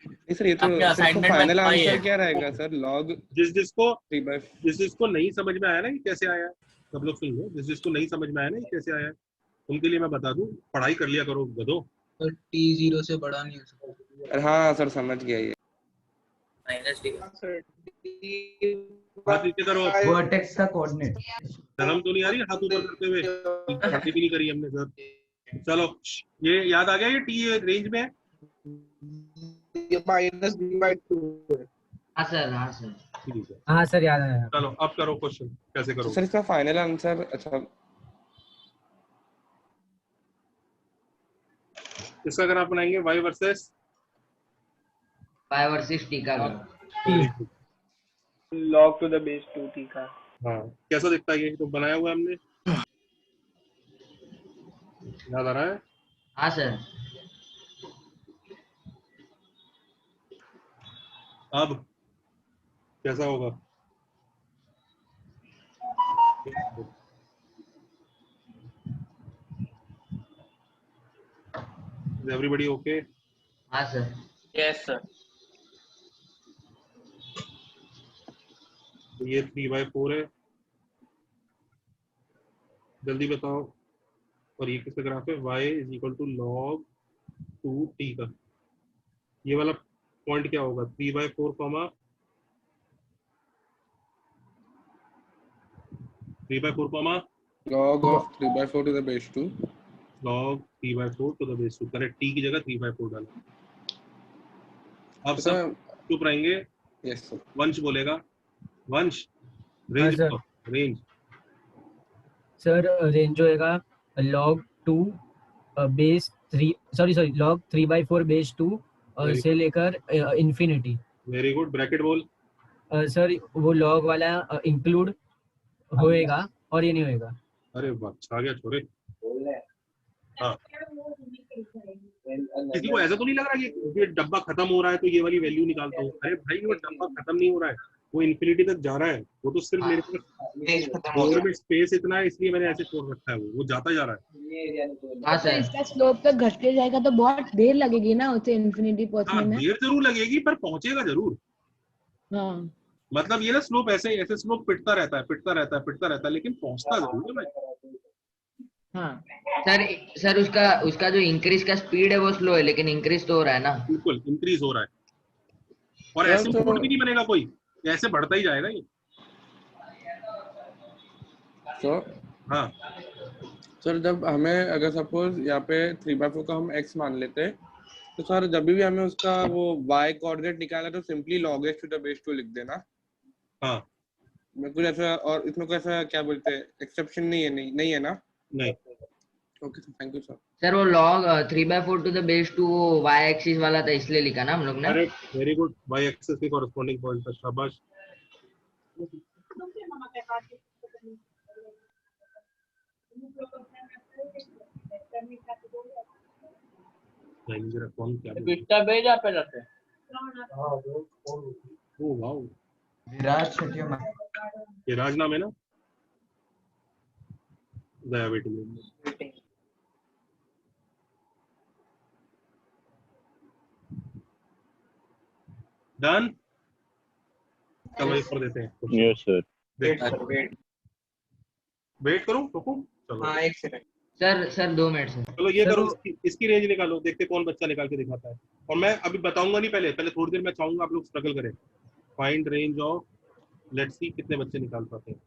नहीं सर ये तो आपके assignment में फाइनल आई आंसर है। क्या रहेगा सर? log जिसको 3/4। जिसको नहीं समझ में आया ना ये कैसे आया, सब लोग सुन लो, जिसको नहीं समझ में आया ना ये कैसे आया, उनके लिए मैं बता दूं, पढ़ाई कर लिया करो गधो। तो t 0 से बड़ा नहीं हो सकता। हाँ सर समझ गया ये। हाथ नीचे करो। वर्टेक्स का कोऑर्डिनेट। शर्म तो नहीं आ रही हाथ ऊपर करते हुए? शादी भी नहीं करी हमने सर। चलो ये याद आ गया, ये टी रेंज में है। ये -b/2 है। हाँ सर, हाँ सर। ठीक है, हाँ सर याद आया। चलो अब करो क्वेश्चन, कैसे करो? सर इसका फाइनल आंसर अच्छा इसका अगर आप बनाएंगे y versus y versus t का log to the base 2 t का। हाँ कैसा दिखता है ये? तो बनाया हुआ है हमने, याद आ रहा है? हाँ सर। अब कैसा होगा? Everybody okay? हाँ सर। Yes sir. तो ये 3/4 है, जल्दी बताओ। और ये किसका ग्राफ है? y is equal to log 2t का। ये वाला पॉइंट क्या होगा? 3/4 comma 3/4 comma log of 3/4 to the base 2। log 3/4 to the base 2, correct? t की जगह 3/4 डाला। अब सर सब चुप रहेंगे, यस सर। वंश बोलेगा। वंश range sir. Range sir range होएगा log 2 base 3 sorry log 3/4 base 2 Very से लेकर इंफिनिटी। वेरी गुड, ब्रैकेट बोल। सर वो log वाला इंक्लूड होएगा और ये नहीं होएगा। अरे वाह, छा गया छोरे। हाँ, किसी को ऐसा तो नहीं लग रहा कि ये डब्बा खत्म हो रहा है तो ये वाली वैल्यू निकालता हूँ? अरे भाई वो डब्बा खत्म नहीं हो रहा है, वो इन्फिनिटी तक जा रहा है। वो तो सिर्फ मेरे पास बॉर्डर में स्पेस इतना है इसलिए मैंने ऐसे छोड़ रखा है, वो जाता जा रहा है। हाँ तो सर। इसका स्लोप तक घटते जाएगा तो बहुत देर लगेगी ना उसे इन्फिनिटी पहुंचने हाँ में। देर जरूर लगेगी पर पहुंचेगा जरूर। हाँ मतलब ये ना स्लोप ऐसे ऐसे स्लोप पिटता रहता है, पिटता रहता है, पिटता रहता है, लेकिन पहुंचता जरूर है भाई। हाँ सर उसका जो इंक्रीज का स्पीड है वो स्लो है, लेकिन इंक्रीज तो हो रहा है ना। बिल्कुल इंक्रीज हो रहा है। और सर, ऐसे तो- मोड भी नहीं बनेगा कोई, ऐसे बढ़ता ही जाएगा ये। तो हाँ सर जब हमें अगर सपोज यहाँ पे 3/4 का हम x मान लेते हैं तो सर जब भी हमें उसका वो y कोऑर्डिनेट निकालना तो simply log x to the base 2 लिख देना। हाँ मैं कुछ ऐसा और इसमें कोई ऐसा क्या बोलते हैं एक्सेप्शन नहीं है? नहीं है ना? नहीं। Okay sir, thank you sir. Sir वो log 3/4 टू द बेस 2 वो y एक्सिस वाला था इसलिए लिखा ना हम लोग ने। अरे वेरी गुड, y एक्सिस के कॉरेस्पॉन्डिंग पॉइंट पर, शाबाश। कौन क्या बोल बिस्टा भेज आप पे जाते। ओ वाओ, विराज शटिया ये राज नाम है ना? दया बेटी डन। चलो इस पर देते हैं। Yes sir. वेट करूं रुकूं? चलो हाँ 1 सेकंड सर 2 मिनट सर। चलो ये करो, इसकी रेंज निकालो, देखते कौन बच्चा निकाल के दिखाता है। और मैं अभी बताऊंगा नहीं, पहले थोड़ी देर मैं चाहूंगा आप लोग स्ट्रगल करें। Find range of, let's see कितने बच्चे निकाल पाते हैं।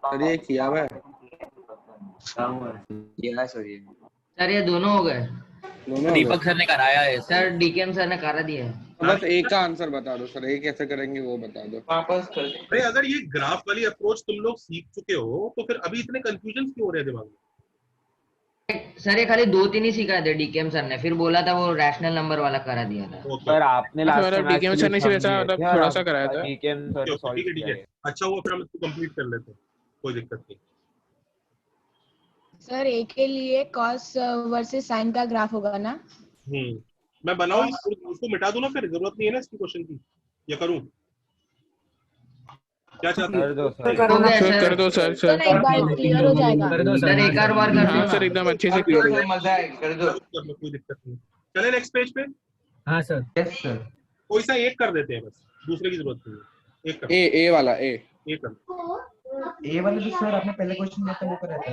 सर ये किया हुआ है सर ये दोनों हो गए। दीपक सर ने कराया है सर डीकेएम सर ने करा दिया है। बस एक का आंसर बता दो सर, एक कैसे करेंगे वो बता दो। वापस कर दो। अरे अगर ये ग्राफ वाली अप्रोच तुम लोग सीख चुके हो तो फिर अभी इतने कंफ्यूजन क्यों हो रहे हैं दिमाग में? सर ये खाली 2-3 ही सिखाए थे डीकेएम सर ने, फिर बोला था वो रैशनल नंबर वाला करा दिया था। सर आपने लास्ट टाइम डीकेएम सर ने सिर्फ ऐसा मतलब थोड़ा सा कराया था। डीकेएम सर ने सॉल्व ठीक है। अच्छा हुआ फिर हम इसको कंप्लीट कर लेते हैं, कोई दिक्कत नहीं। सर ए के लिए कॉस वर्सेस साइन का ग्राफ होगा ना? मैं बनाऊं उसको मिटा दूं ना, फिर जरूरत नहीं है ना इसकी क्वेश्चन की, या करूं? क्या चाहते हैं? कर दो सर। एक बार क्लियर हो जाएगा। सर एक और बार कर हाँ सर एकदम अच्छे से क्लियर हो जाएगा। मजा है, कर दो। कोई दिक्कत नहीं। चले नेक्स्ट पेज पे। हाँ सर। Yes sir. कोई सा एक कर देते हैं, बस दूसरे की जरूरत नहीं है। एक कर ए वाला ए कर। ए वाला जो सर आपने पहले क्वेश्चन दिया था वो करा था।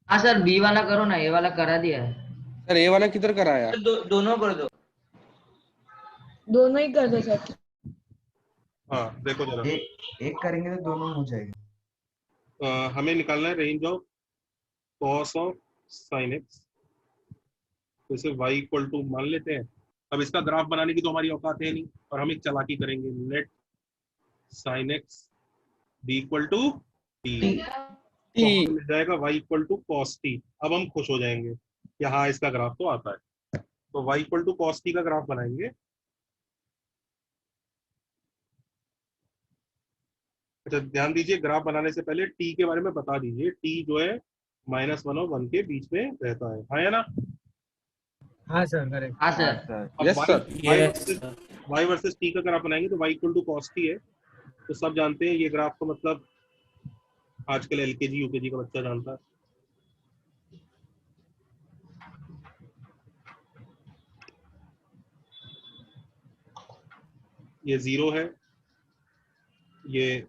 हाँ सर बी वाला करो ना, ए वाला करा दिया है। सर ए वाला किधर कराया? दोनों कर दो। दोनों ही कर दो सर। हाँ देखो जरा, एक करेंगे तो दोनों हो जाएगा। हमें निकालना है range of cos of sine x, जैसे y इक्वल टू मान लेते हैं। अब इसका ग्राफ बनाने की तो हमारी औकात है नहीं, और हम एक चालाकी करेंगे। Let sine x be equal to टी, मिल जाएगा y equal to cos t. अब हम खुश हो जाएंगे कि हाँ इसका ग्राफ तो आता है। तो y equal to cos t का ग्राफ बनाएंगे। अच्छा ध्यान दीजिए, ग्राफ बनाने से पहले t के बारे में बता दीजिए। t जो है -1 और 1 के बीच में रहता है, हाँ या ना? हाँ सर करेक्ट। हाँ sir. Yes sir. y versus t का ग्राफ बनाएंगे तो y equal to cos t है। तो सब जानते हैं ये ग्राफ का मतलब, आजकल एलकेजी यूकेजी का बच्चा जानता है। ये 0 है, ये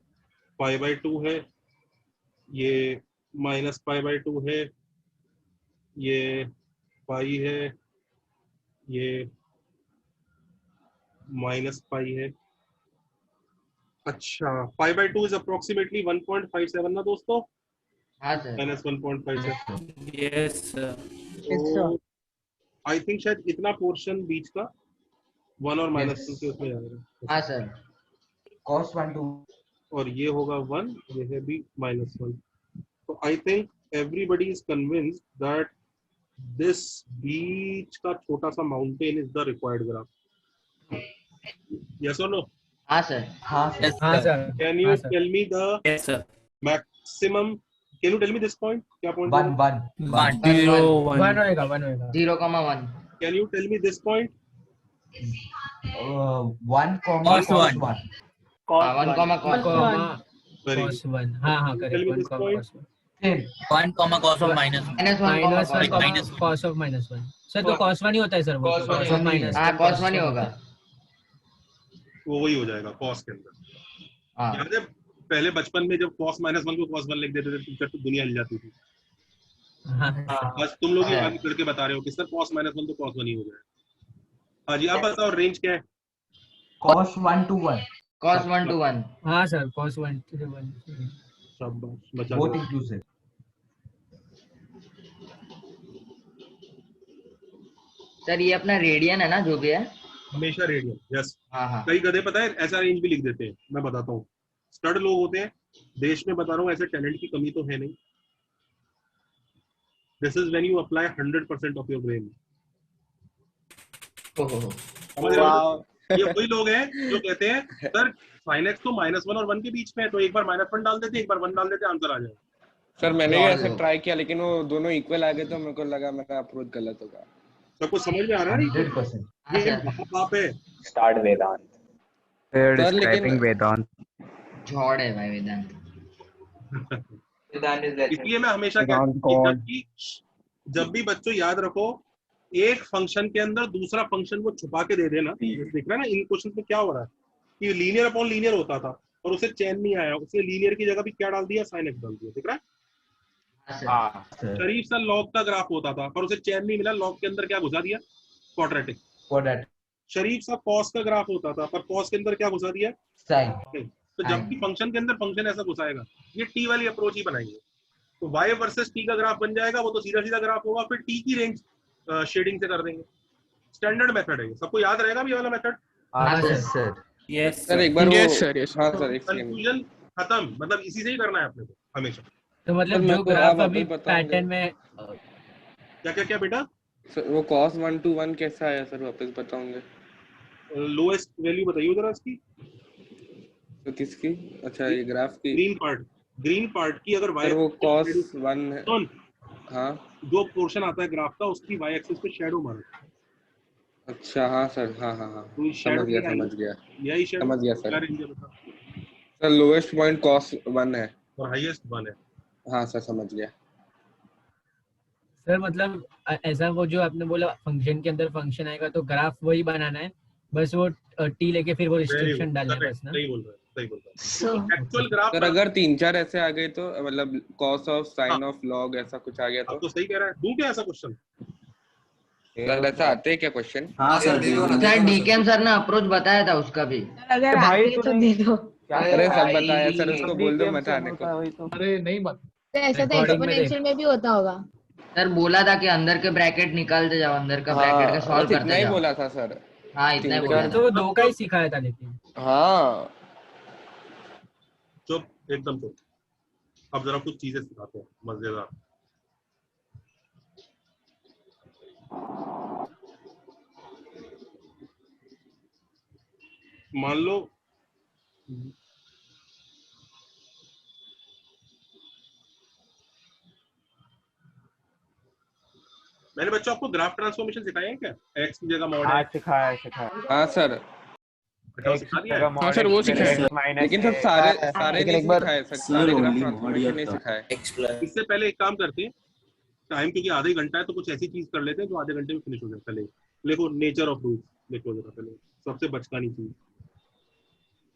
π/2 है, ये -π/2 है, ये पाई है, ये -π है। अच्छा π/2 इज अप्रोक्सीमेटली 1.57 ना दोस्तों? हाँ सर। -1.57। Yes sir. तो आई थिंक शायद इतना पोर्शन बीच का 1 और -1 के उसमें जाएगा। हाँ सर। cos 1 2 और ये होगा 1, ये है भी -1। तो I think everybody is convinced that this बीच का छोटा सा mountain is the required graph. Yes or no? हाँ सर। हाँ सर। हाँ sir. Can you tell me the yes sir. Maximum, can you tell me this point? क्या पॉइंट? 1 1 1 होएगा 0,1। Can you tell me this point? 1 cos 1 cos 1। हाँ correct. 1 cos 1 cos of -1 cos of -1। Sir तो cos 1 ही होता है सर, वो cos of -1। हाँ cos 1 ही होगा। वो वही हो जाएगा cos के अंदर। याद है पहले बचपन में जब cos -1 को cos 1 लिख देते थे टीचर तो दुनिया हिल जाती थी। आज तुम लोग ही आगे करके बता रहे हो कि सर cos -1 तो cos 1 ही हो जाएगा। हाँ जी आप बताओ रेंज क्या है? cos 1 to 1। cos 1 to 1। हाँ sir cos 1 to 1। Both inclusive. Sir ये अपना रेडियन है ना जो भी है? हमेशा रेडियन। यस। हाँ। कई गधे पता है ऐसा रेंज भी लिख देते हैं। मैं बताता हूँ, स्टड लोग होते हैं देश में, बता रहा हूँ ऐसे टैलेंट की कमी तो है नहीं। This is when you apply 100% of your brain. ये वही लोग हैं जो कहते हैं सर sin x तो -1 और 1 के बीच में है, तो एक बार -1 डाल देते, एक बार 1 डाल देते, आंसर आ जाएगा। सर मैंने भी ऐसे ट्राई किया लेकिन वो दोनों इक्वल आ गए तो मेरे को लगा मेरा अप्रोच गलत होगा। सबको समझ में आ रहा है? 100%। ये बाप है। Start Vedant. Third is sir लेकिन typing Vedant. झोड़ है भाई वेदांत। इसलिए मैं हमेशा कहता हूं कि जब भी बच्चों याद रखो, एक फंक्शन के अंदर दूसरा फंक्शन को छुपा के दे देना। देख रहा है ना इन क्वेश्चन में क्या हो रहा है कि लीनियर अपॉन लीनियर होता था और उसे चैन नहीं आया, उसने लीनियर की जगह भी क्या डाल दिया, sin x डाल दिया। दिख रहा है? शरीफ सा लॉग का ग्राफ होता था पर उसे चैन नहीं मिला, लॉग के अंदर क्या घुसा दिया, क्वाड्रेटिक। शरीफ सा कॉस का ग्राफ होता था पर कॉस के अंदर क्या घुसा दिया, साइन। तो जब भी फंक्शन के अंदर फंक्शन ऐसा घुसाएगा, ये टी वाली अप्रोच ही बनाएंगे। तो y वर्सेस t का ग्राफ बन जाएगा, वो तो सीधा सीधा ग्राफ होगा, फिर t की रेंज शेडिंग से कर देंगे। स्टैंडर्ड मेथड है, सबको याद रहेगा भी ये वाला मेथड? सर। यस सर एक बार वो सर यस। हाँ सर कंफ्यूजन खत्म, मतलब इसी से ही करना है अपने को हमेशा। तो मतलब सर, जो मेरे को आप ग्राफ अभी अभी बताओगे? पैटर्न में क्या बेटा? सर वो cos 1 to 1 कैसा है सर, वापस बताओगे? लोएस्ट वैल्यू बताइए जरा इसकी। तो किसकी? अच्छा ये ग्राफ की ग्रीन पार्ट की अगर y सर वो cos 1 है। सुन, हाँ जो पोर्शन आता है ग्राफ का उसकी y एक्सिस पे शैडो मारो। अच्छा हाँ सर हाँ हाँ हाँ तो समझ गया यही शैडो समझ गया क्या सर। रेंज है बता? सर लोएस्ट पॉइंट cos 1 है और हाईएस्ट 1 है। हाँ सर समझ गया। सर मतलब ऐसा वो जो आपने बोला फंक्शन के अंदर फंक्शन आएगा तो ग्राफ वही बनाना है, बस वो टी लेके फिर वो रिस्ट्रिक्शन डालना है बस ना। सही बोल रहा है। एक्चुअल ग्राफ सर अगर 3-4 ऐसे आ गए तो मतलब cos of sin of log ऐसा कुछ आ गया अब तो सही कह रहा है। दूं क्या ऐसा क्वेश्चन? सर ऐसा आते हैं क्या क्वेश्चन? हाँ सर डीकेएम सर ने अप्रोच बताया था उसका भी। अगर आते हैं तो दे दो। अरे सब बताया सर, उसको बोल दो मत आने को। अरे नहीं मत। तो ऐसा तो एक्सपोनेंशियल में भी होता होगा। सर बोला था कि अंदर के ब्रैकेट निकालते जाओ, अंदर का ब्रैकेट का सॉल्व करते इतना ही जाओ। बोला था सर। हाँ इतना ही बोला था। तो दो का ही सिखाया था लेकिन। हाँ चुप, एकदम चुप। अब जरा कुछ चीजें सिखाते हैं मजेदार। मान लो मैंने बच्चों आपको ग्राफ ट्रांसफॉर्मेशन सिखाया है क्या? एक्स की जगह मॉड हाँ एक्स। सिखाया। हाँ सर सिखा दिया है? हाँ सर वो सिखाया। लेकिन सब सारे नहीं सिखाए सर, सारे ग्राफ ट्रांसफॉर्मेशन नहीं सिखाए। इससे पहले एक काम करते हैं, टाइम क्योंकि आधे घंटा है तो कुछ ऐसी चीज कर लेते हैं जो आधे घंटे में फिनिश हो जाए। पहले देखो नेचर ऑफ रूट, देखो जरा पहले सबसे बचकानी चीज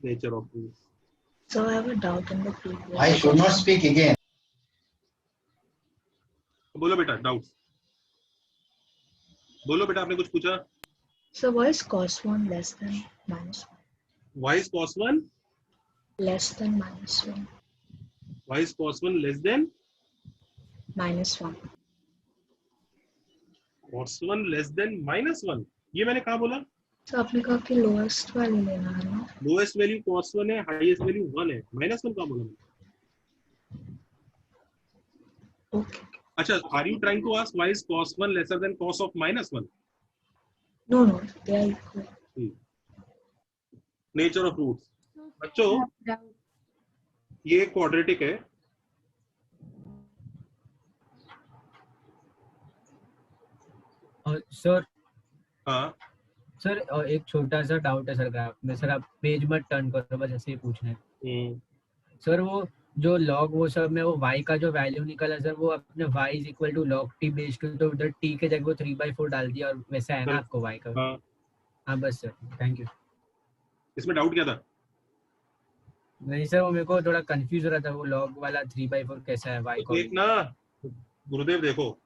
nature of root. So I have a doubt in the previous. I should not speak again. बोलो बेटा डाउट्स बोलो बेटा, आपने कुछ पूछा? So why is cos 1 less than minus 1? Why is cos 1 Less than minus 1. why is cos 1 less than Minus 1. cos 1 less than -1? ये मैंने कहा बोला? So आपने कहा कि lowest value लेना है ना? लोएस्ट वैल्यू cos 1 है, हाईएस्ट वैल्यू 1 है, -1 कहाँ बोला? Okay. अच्छा, are you trying to ask why is cos 1 lesser than cos of -1? No, they are equal. Nature of roots बच्चों, ये क्वाड्रेटिक है। सर हाँ सर एक छोटा सा डाउट है सर ग्राफ में। सर आप पेज मत टर्न करो, बस ऐसे ही पूछना है। सर वो जो log वो सब में वो y का जो वैल्यू निकला सर, वो अपने y is equal to log t base two, तो उधर t के जगह वो 3/4 डाल दिया और वैसा है ना आपको y का? हाँ बस सर, थैंक यू। इसमें डाउट क्या था? नहीं सर वो मेरे को थोड़ा कंफ्यूज हो रहा था, वो log वाला 3/4 कैसा है y को? एक ना गुरुदेव देखो,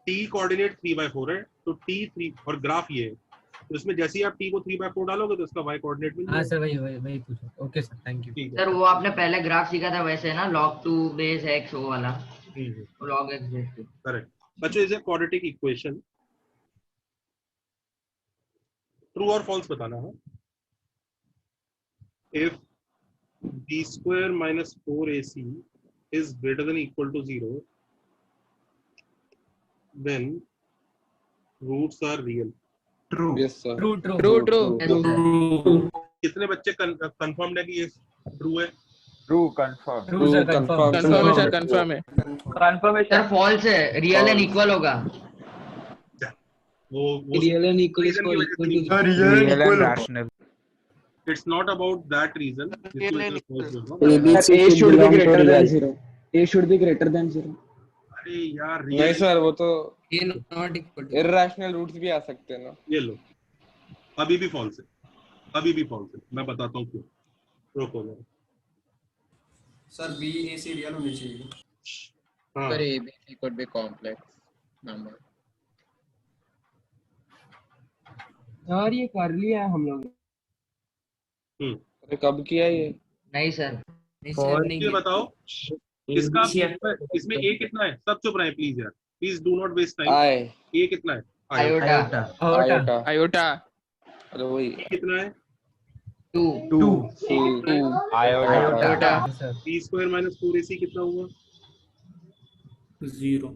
t कोऑर्डिनेट 3/4 है तो t 3 और ग्राफ ये है, तो इसमें जैसे ही आप t को 3/4 डालोगे तो इसका y कोऑर्डिनेट मिल जाएगा। हाँ सर वही पूछो। Okay sir, thank you. Sir वो आपने पहले ग्राफ सीखा था वैसे ना, log 2 बेस x वो वाला, log x बेस 2। करेक्ट बच्चों, is a quadratic equation. True और फॉल्स बताना है। If b square minus 4ac is greater than equal to 0, then roots are real. True. Yes sir. True. कितने बच्चे कंफर्म्ड है कि ये ट्रू है? True confirm. True sir, confirm है सर, कंफर्म है। सर फॉल्स है, रियल एंड इक्वल होगा। वो real and equal is equal to real and rational. It's not about that reason. A should be greater than 0. A should be greater than 0. अरे यार नहीं सर, वो तो ये not equal to irrational roots भी आ सकते हैं ना। ये लो, अभी भी फॉल्स है, अभी भी फॉल्स है। मैं बताता हूँ क्यों। रोको जरा। Sir B A C real होनी चाहिए। हाँ sir A B C could be complex number। यार ये कर लिया है हम लोग। अरे कब किया ये? नहीं सर, नहीं सर नहीं ये बताओ इसका इसमें ए कितना है? सब चुप रहे प्लीज यार, please do not waste time. I A कितना है? आयोटा। आयोटा। अरे वही कितना है? 2 iota. B square minus 4ac कितना हुआ? 0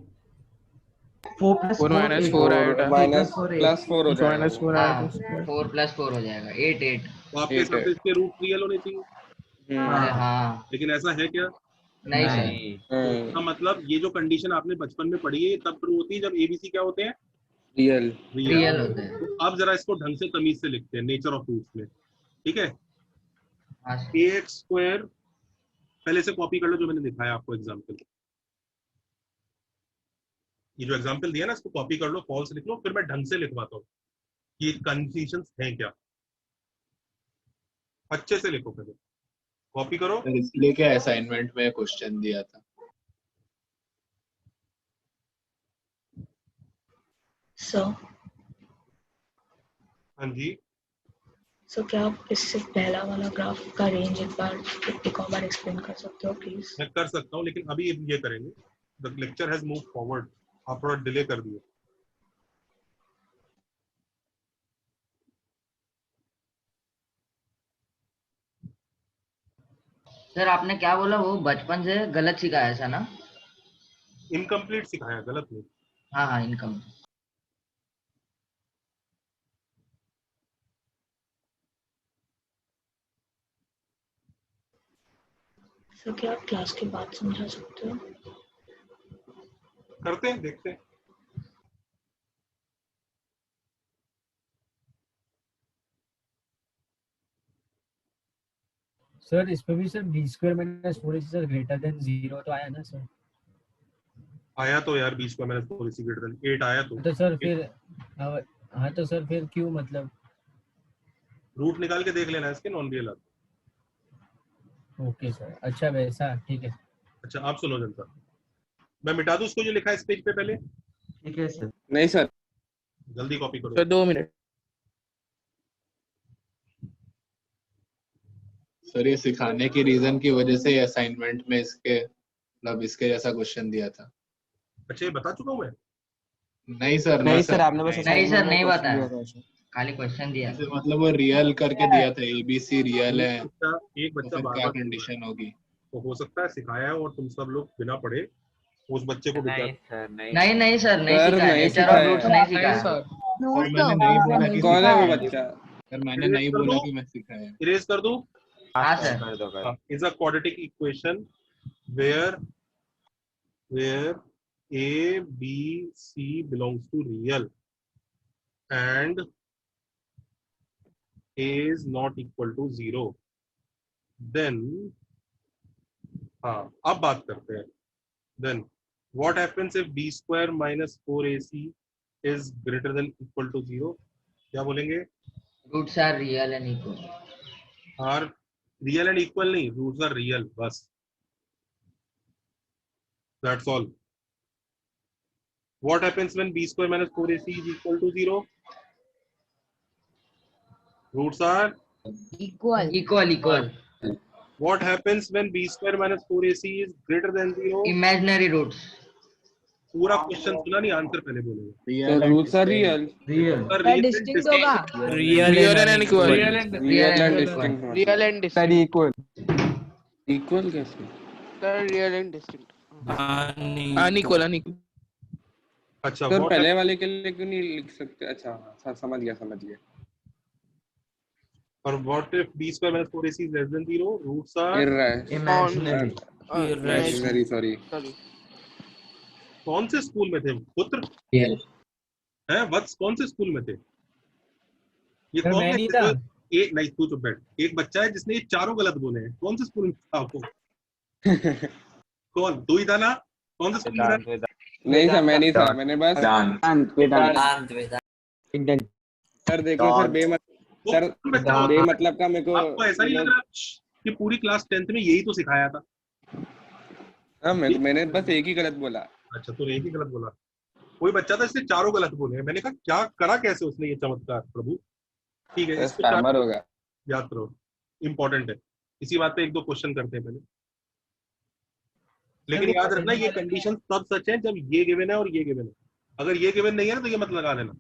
4 minus 4 आयोटा माइनस प्लस 4 हो जाएगा। minus 4 iota. 4 + 4 हो जाएगा 8। तो आपके हिसाब से इसके रूट रियल होने चाहिए, अरे हाँ, लेकिन ऐसा है क्या? नहीं सर। इसका मतलब ये जो कंडीशन आपने बचपन में पढ़ी है तब ट्रू होती है जब एबीसी क्या होते हैं? रियल रियल होते हैं। तो अब जरा इसको ढंग से तमीज से लिखते हैं नेचर ऑफ रूट्स में, ठीक है? हाँ ax स्क्वायर पहले से कॉपी कर लो जो मैंने दिखाया आपको एग्जांपल। ये जो एग्जांपल दिया ना इसको कॉपी कर लो, फॉल्स लिख लो, फिर मैं ढंग से लिखवाता हूँ कि कंफ्यूजन्स हैं क्या। अच्छे से लिखो, पहले कॉपी करो। इसलिए क्या असाइनमेंट में क्वेश्चन दिया था? सो हाँ जी क्या आप इससे पहला वाला ग्राफ का रेंज एक और बार एक्सप्लेन कर सकते हो प्लीज? मैं कर सकता हूँ, लेकिन अभी ये करेंगे। The lecture has move forward, आप थोड़ा डिले कर दिए। सर आपने क्या बोला, वो बचपन से गलत सिखाया ऐसा ना? इनकम्प्लीट सिखाया, गलत नहीं। हाँ इनकम्प्लीट। क्या आप क्लास के बाद समझा सकते हो? करते हैं, देखते हैं। सर इसमें भी sir b square minus 4ac sir greater than 0 तो आया ना सर? आया तो यार, b square minus 4ac greater then 8 आया तो सर फिर हाँ तो सर फिर क्यों, मतलब रूट निकाल के देख लेना इसके नॉन रियल आते। ओके सर, अच्छा वैसा ठीक है। अच्छा आप सुनो जनता, मैं मिटा दूं उसको जो लिखा है इस पेज पे पहले? ठीक है सर। नहीं सर, जल्दी कॉपी करो सर 2 मिनट। सर ये सिखाने की रीजन की वजह से असाइनमेंट में इसके मतलब इसके जैसा क्वेश्चन दिया था। अच्छा ये बता चुका हूं मैं? नहीं सर, नहीं सर, आपने बस नहीं सर नहीं बताया, खाली क्वेश्चन दिया। मतलब वो रियल करके दिया था, एबीसी रियल है, एक बच्चा तो बार क्या बार कंडीशन होगी? तो हो सकता है सिखाया है और तुम सब लोग बिना पढ़े उस बच्चे को नहीं सर, नहीं सर नहीं सिखाया, नेचर ऑफ रूट्स नहीं सिखाया। सर मैंने नहीं बोला कि कौन है वो बच्चा? सर मैंने नहीं बोला कि मैं सिखाया। इरेज कर दूं? हाँ सर। कर दो। is a quadratic equation where a b c belongs to real and a is not equal to 0, then हाँ अब बात करते हैं। then what happens if b square minus 4ac is greater than equal to 0? क्या बोलेंगे? Roots are real and equal. are real and equal नहीं, roots are real बस, that's all. What happens when b square minus 4ac is equal to 0? Roots are equal. What happens when b square minus 4ac is greater than 0? Imaginary roots. पूरा क्वेश्चन सुना नहीं, आंसर पहले बोलेंगे। तो रूट्स आर रियल। डिस्टिंक्ट होगा। Real and equal. Real and distinct. Real and sir equal. Equal कैसे? Sir real and distinct. Unequal. अच्छा सर पहले वाले के लिए क्यों नहीं लिख सकते? अच्छा हाँ समझ गया। और what if b square minus 4ac is less than 0? Roots are imaginary. Imaginary, sorry. कौन से स्कूल में थे पुत्र? हैं वत्स, कौन से स्कूल में थे ये? सर कौन मैं है नहीं था। एक नहीं, तू चुप बैठ। एक बच्चा है जिसने ये चारों गलत बोले हैं। कौन से स्कूल में था आपको? कौन? तू ही था ना? कौन से स्कूल में था? नहीं सर, मैं नहीं था, मैंने बस सर देखो सर, बेमतलब का मेरे को आपको ऐसा नहीं लग रहा कि पूरी क्लास 10th में यही तो सिखाया था? हाँ, मैंने बस एक ही गलत बोला। अच्छा, तो एक ही गलत बोला। कोई बच्चा था इसने चारों गलत बोले हैं। मैंने कहा क्या करा कैसे उसने ये चमत्कार प्रभु। ठीक है, इसको स्पैमर होगा। याद करो, इम्पोर्टेंट है। इसी बात पे एक दो क्वेश्चन करते हैं पहले। लेकिन याद रखना ये कंडीशन तब सच है जब ये गिवन है और ये गिवन है। अगर ये गिवन नहीं है ना तो ये मत लगा देना।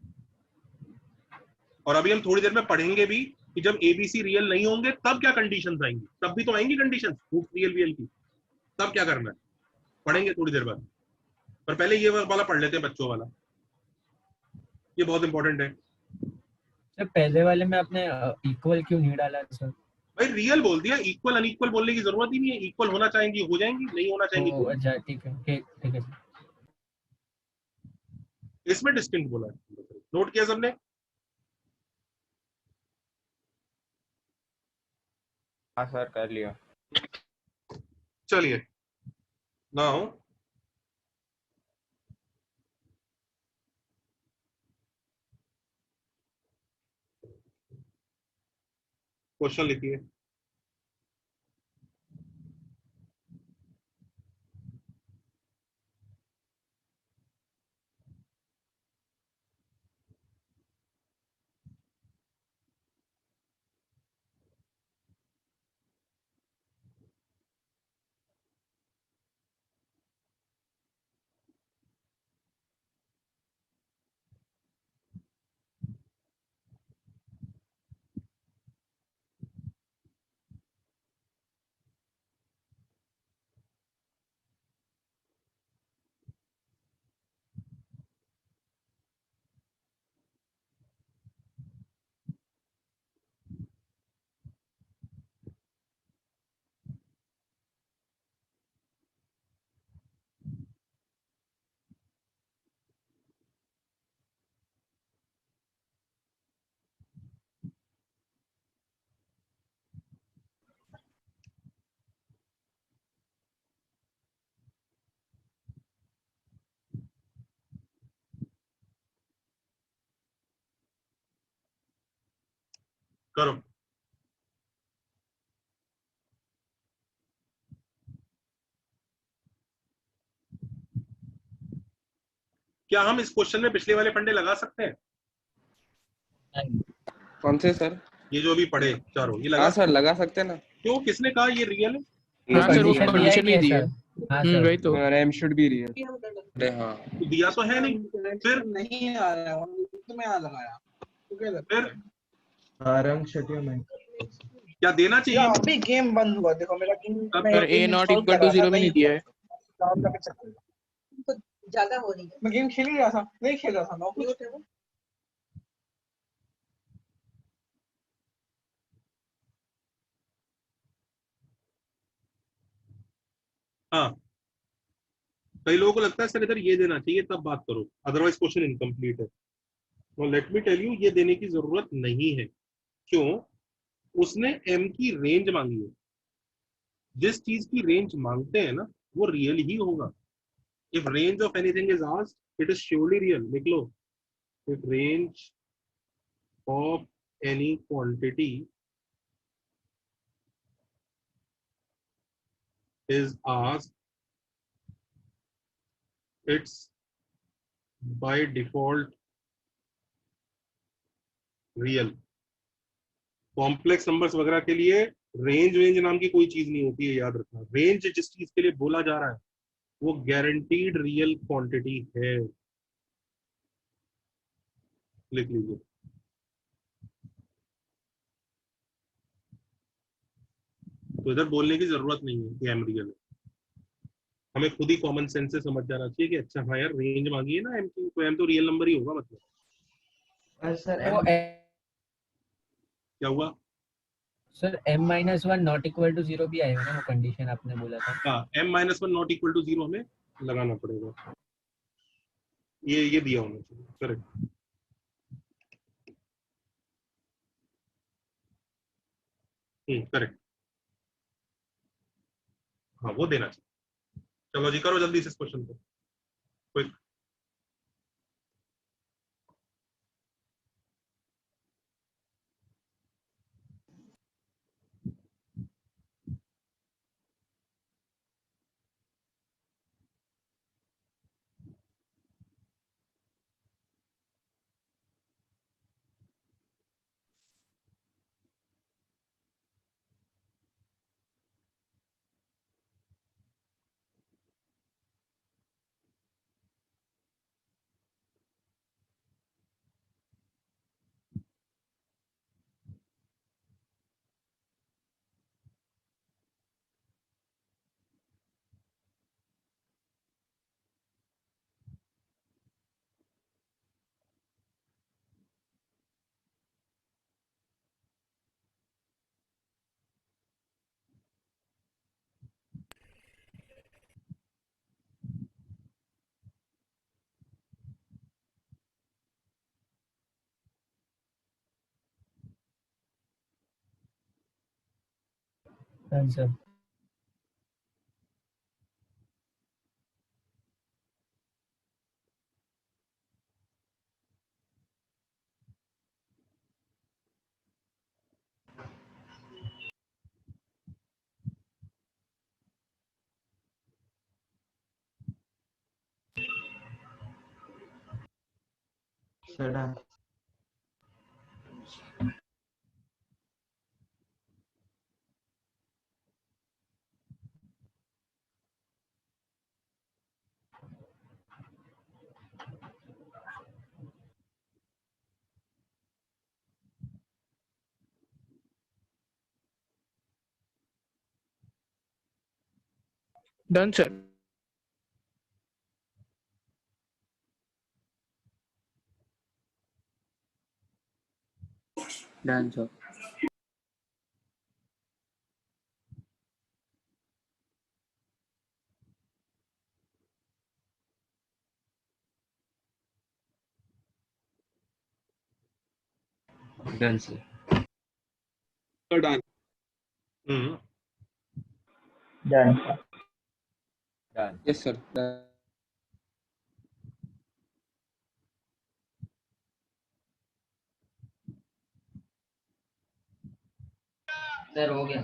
और अभी हम थोड़ी देर में पढ़ेंगे भी कि जब एबीसी रियल नहीं होंगे तब क्या कंडीशंस आएंगी। तब भी तो आएंगी कंडीशंस रियल रियल की। तब क्या करना है पढ़ेंगे थोड़ी देर बाद। पर पहले ये वाला पढ़ लेते हैं, बच्चों वाला। ये बहुत इंपॉर्टेंट है। सर पहले वाले में आपने इक्वल क्यों नहीं डाला सर? भाई रियल बोल दिया, इक्वल अनइक्वल बोलने की जरूरत ही नहीं है। इक्वल होना चाहेंगी हो जाएंगी, नहीं होना चाहेंगी। अच्छा ठीक है, ठीक है। इसमें डिस्टिंक्ट बोला है, नोट किया सबने? हाँ सर, कर लिया। चलिए नाउ क्वेश्चन लिखिए। करो। क्या हम इस क्वेश्चन में पिछले वाले फंडे लगा सकते हैं? कौन से सर? ये जो अभी पढ़े चारों, ये लगा? हाँ सर, लगा सकते हैं ना। क्यों, किसने कहा ये रियल है? हाँ सर, वो कंडीशन नहीं दी है। वही तो। RAM should be real. हाँ, तो दिया तो है नहीं, फिर नहीं आ रहा है तो मैं यहाँ लगाया। फिर रंग शटिया में क्या देना चाहिए? अभी गेम बंद हुआ, देखो मेरा गेम। पर a नॉट इक्वल टू 0 भी नहीं दिया है। ज्यादा हो रही है। मैं गेम खेल ही रहा था, नहीं खेल रहा था मैं। हाँ, कई लोगों को लगता है सर इधर ये देना चाहिए तब बात करो, अदरवाइज क्वेश्चन इनकम्प्लीट है। तो लेट मी टेल यू, ये देने की जरूरत नहीं है। क्यों? उसने m की रेंज मांगी है। जिस चीज की रेंज मांगते हैं ना वो रियल ही होगा। If range of anything is asked it is surely real. लिख लो, if range of any quantity is asked, it's by default real। Complex numbers वगैरह के लिए रेंज नाम की कोई चीज नहीं होती है, याद रखना। रेंज जिस चीज के लिए बोला जा रहा है वो गारंटीड रियल क्वांटिटी है। लिख लीजिए। तो इधर बोलने की जरूरत नहीं है कि एम रियल है। हमें खुद ही कॉमन सेंस से समझ जाना चाहिए कि अच्छा हाँ यार रेंज मांगी है ना एम की, तो एम तो रियल नंबर ही होगा। मतलब सर क्या हुआ? Sir m-1 not equal to 0 भी आएगा ना, वो कंडीशन आपने बोला था। हाँ, m-1 नॉट इक्वल टू 0 हमें लगाना पड़ेगा, ये दिया होना चाहिए। करेक्ट। करेक्ट, हाँ वो देना चाहिए। चलो जी करो जल्दी से इस क्वेश्चन को, quick. Answer done. Done sir. Done sir. Done sir. Done. Done done. Yes sir. Sir हो गया।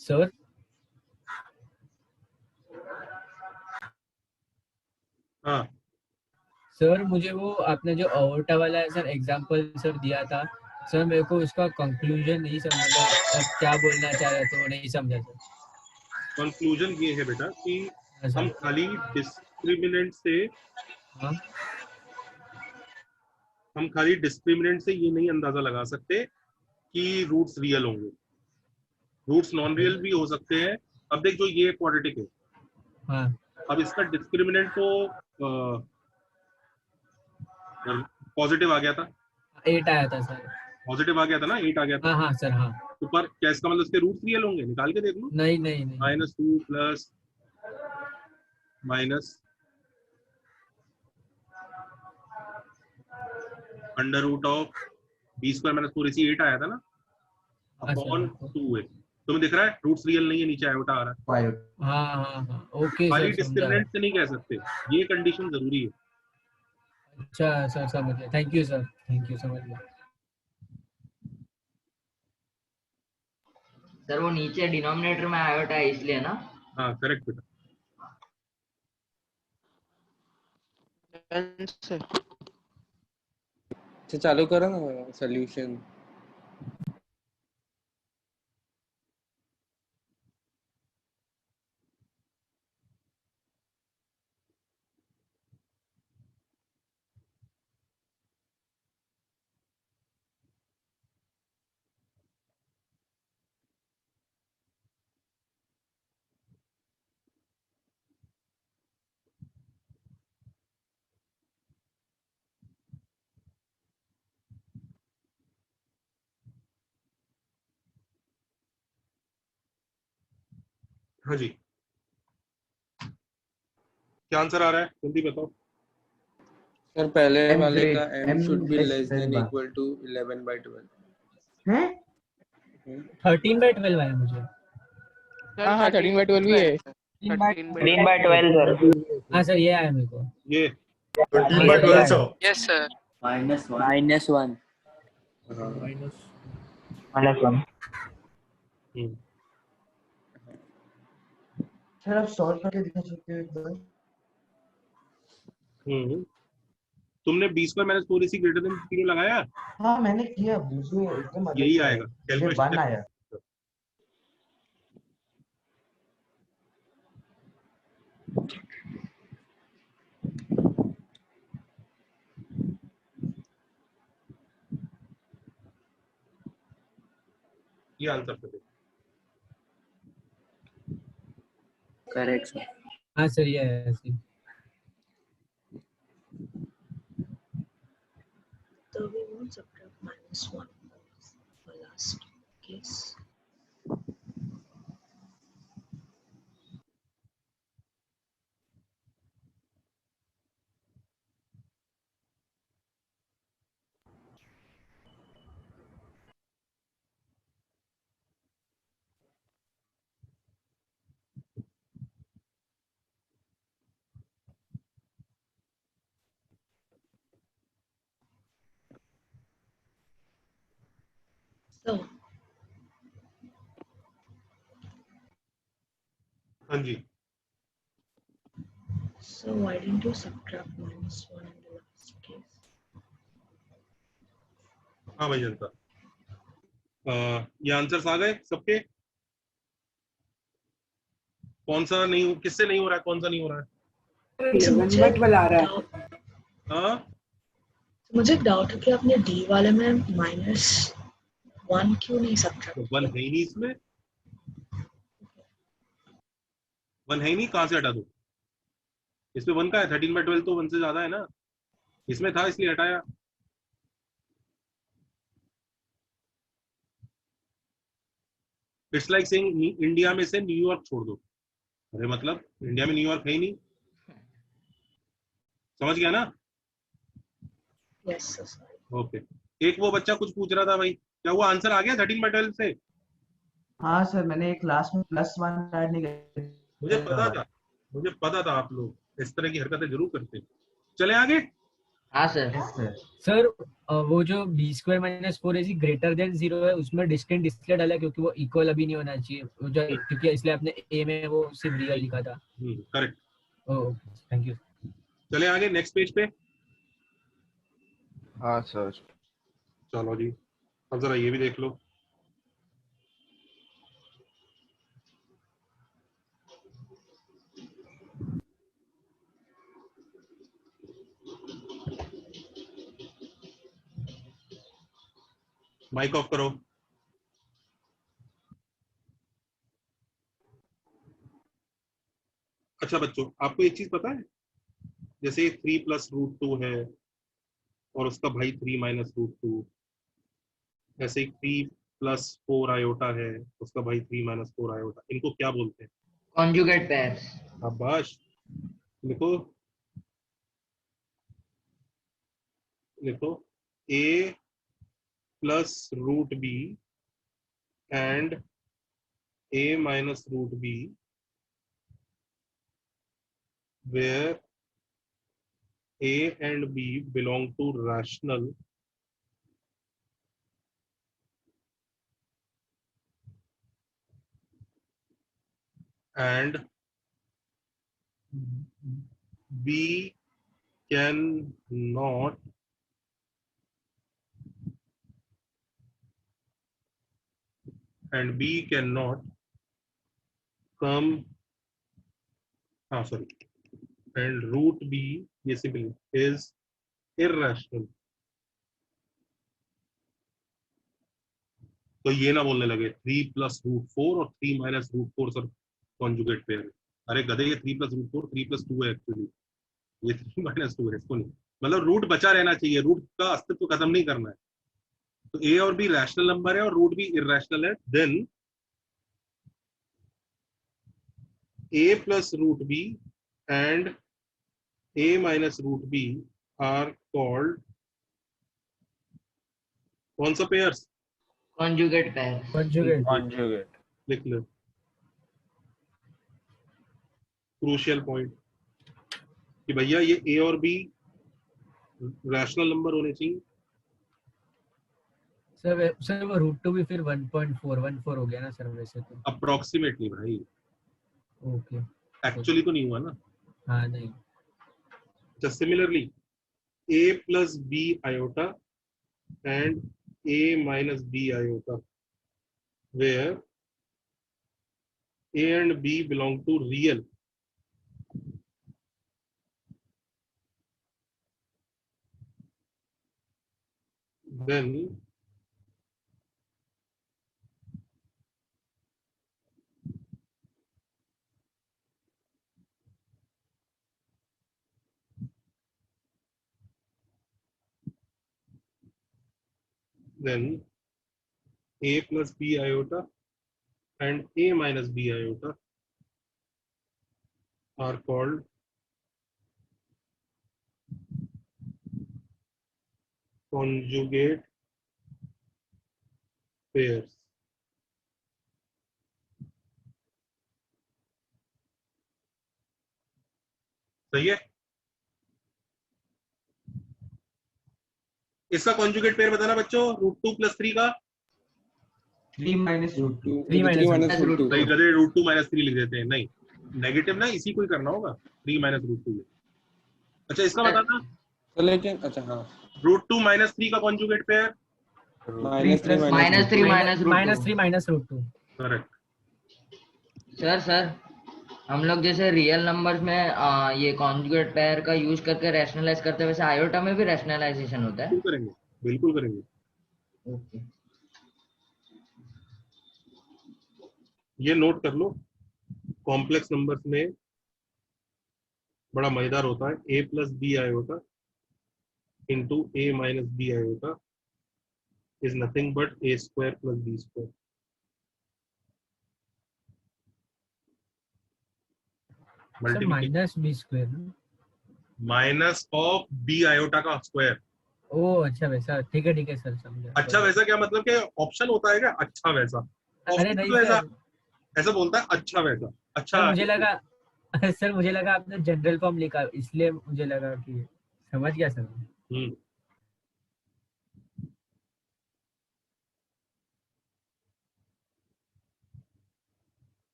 सर हाँ सर मुझे वो आपने जो अओर्टा वाला है सर एग्जांपल सर दिया था सर, मेरे को उसका कंक्लूजन नहीं समझा, आप क्या बोलना चाह रहे थे वो नहीं समझा सर। कंक्लूजन ये है बेटा कि हाँ हम सर। खाली डिस्क्रिमिनेंट से हाँ हम खाली डिस्क्रिमिनेंट से ये नहीं अंदाजा लगा सकते कि रूट्स रियल होंगे, रूट्स नॉन रियल भी हो सकते हैं। अब देख जो ये क्वाड्रेटिक है, हाँ अब इसका डिस्क्रिमिनेंट तो पॉजिटिव आ गया था, 8 आया था सर। पॉजिटिव आ गया था ना, 8 आ गया था। हाँ हाँ सर हाँ। तो पर क्या इसका मतलब इसके रूट्स रियल होंगे? निकाल के देख लो। नहीं नहीं नहीं। -2 plus minus under root of B square minus 4ac 8 आया था ना, अपॉन 2a। तुम्हें दिख रहा है रूट्स रियल नहीं है, नीचे आयोटा आ रहा है। हाँ ओके खाली सर, समझा। डिस्क्रिमिनेंट से नहीं कह सकते, ये कंडीशन जरूरी है। अच्छा सर, समझ गया, thank you sir, thank you, समझ गया। सर वो नीचे डिनोमिनेटर में आयोटा है इसलिए ना? हाँ करेक्ट बेटा। अच्छा चालू करो ना सॉल्यूशन। हाँ जी, क्या आंसर आ रहा है जल्दी बताओ। सर पहले M वाले का great- m M should be less less than than 1 equal to 11/12। हैं? 13/12 आया मुझे। हाँ 13/12 भी है। 13/12 सर। हाँ सर, ये आया मेरे को। ये 13/12 सर। Yes sir. -1 -1। सर आप सॉल्व करके दिखा सकते हो एक बार? तुमने B square minus 4ac greater than 0 लगाया? हाँ मैंने किया, मुझे एकदम अलग यही से आएगा मुझे कैलकुलेशन 1 आया। ये आंसर कर दे। Correct sir. हाँ सर, ये है ऐसे। So we won't subtract -1 for last case. So हाँ जी, so why didn't you subtract -1 in the last case? हाँ भाई जनता, ये आंसर्स आ गए सबके? कौन सा नहीं, किससे नहीं हो रहा है, कौन सा नहीं हो रहा है? 11/12 आ रहा है। हाँ मुझे एक डाउट है कि आपने डी वाले में -1 क्यों नहीं सब्ट्रैक्ट तो 1 है ही नहीं इसमें, 1 है ही नहीं, कहाँ से हटा दो? इसमें 1 का है, 13/12 तो 1 से ज्यादा है ना, इसमें था इसलिए हटाया। इट्स लाइक सेइंग इंडिया में से न्यूयॉर्क छोड़ दो। अरे मतलब इंडिया में न्यूयॉर्क है ही नहीं, समझ गया ना? Yes sir. ओके, एक वो बच्चा कुछ पूछ रहा था भाई, क्या वो आंसर आ गया 13/12 से? हाँ सर, मैंने एक क्लास में +1 ऐड नहीं किया। मुझे पता था आप लोग इस तरह की हरकतें जरूर करते हैं। चले आगे। हाँ सर। सर वो जो B square minus 4ac greater than 0 है, उसमें डिस्टेंट इसलिए डाला क्योंकि वो इक्वल अभी नहीं होना चाहिए, क्योंकि इसलिए आपने ए में वो सिर्फ रियल लिखा था। करेक्ट। Oh thank you. चले आगे नेक्स्ट पेज पे। हाँ सर। चलो जी, अब जरा ये भी देख लो। माइक ऑफ करो। अच्छा बच्चों, आपको एक चीज पता है, जैसे 3 + √2 है और उसका भाई 3 - √2, ऐसे 3 + 4 आयोटा है, उसका भाई 3 - 4 आयोटा, इनको क्या बोलते हैं? Conjugate pairs. शाबाश, लिखो लिखो, ए plus root b and a minus root b, where a and b belong to rational and b cannot come, sorry, and root b basically is irrational. तो ये ना बोलने लगे 3 + √4 और 3 - √4 सर कॉन्जुगेट पेयर है। अरे गधे, ये 3 + √4 3 + 2 है एक्चुअली, ये 3 - 2 है, इसको नहीं, मतलब रूट बचा रहना चाहिए, रूट का अस्तित्व खत्म नहीं करना है। तो ए और बी रैशनल नंबर है और रूट भी इरैशनल है, then a plus root b and a minus root b are called कौन सा पेयर्स? Conjugate pair. conjugate लिख लो, क्रूशियल पॉइंट कि भैया ये a और b रैशनल नंबर होने चाहिए। सर वो √2 भी फिर 1.414 हो गया ना सर वैसे तो। अप्रोक्सीमेटली भाई, ओके, एक्चुअली तो नहीं हुआ ना। हाँ नहीं। Just similarly, a plus b iota and a minus b iota, where a and b belong to real then a plus b iota and a minus b iota are called conjugate pairs. सही है? इसका कॉन्जुगेट पेयर बताना बच्चों, √2 + 3 का 3 - √2 भाई गधे, √2 - 3 लिख देते हैं, नहीं नेगेटिव ना, इसी को ही करना होगा 3 - √2। अच्छा इसका बताना, लेकिन अच्छा हाँ, √2 - 3 का कॉन्जुगेट पेयर -3 - √2। करेक्ट। सर हम लोग जैसे रियल नंबर्स में ये कॉन्जुगेट पेयर का यूज करके रैशनलाइज करते हैं, वैसे आयोटा में भी रैशनलाइजेशन होता है? बिल्कुल करेंगे। ओके, ये नोट कर लो, कॉम्प्लेक्स नंबर्स में बड़ा मजेदार होता है, a plus b iota into a minus b iota is nothing but a square plus b square. Minus b square minus of b iota का स्क्वायर। ओह अच्छा वैसा, ठीक है सर समझा। अच्छा वैसा क्या मतलब कि ऑप्शन होता है क्या? अच्छा वैसा, अरे नहीं तो सर, ऐसा बोलता है अच्छा वैसा। अच्छा सर मुझे लगा आपने जनरल फॉर्म लिखा, इसलिए मुझे लगा कि समझ गया सर।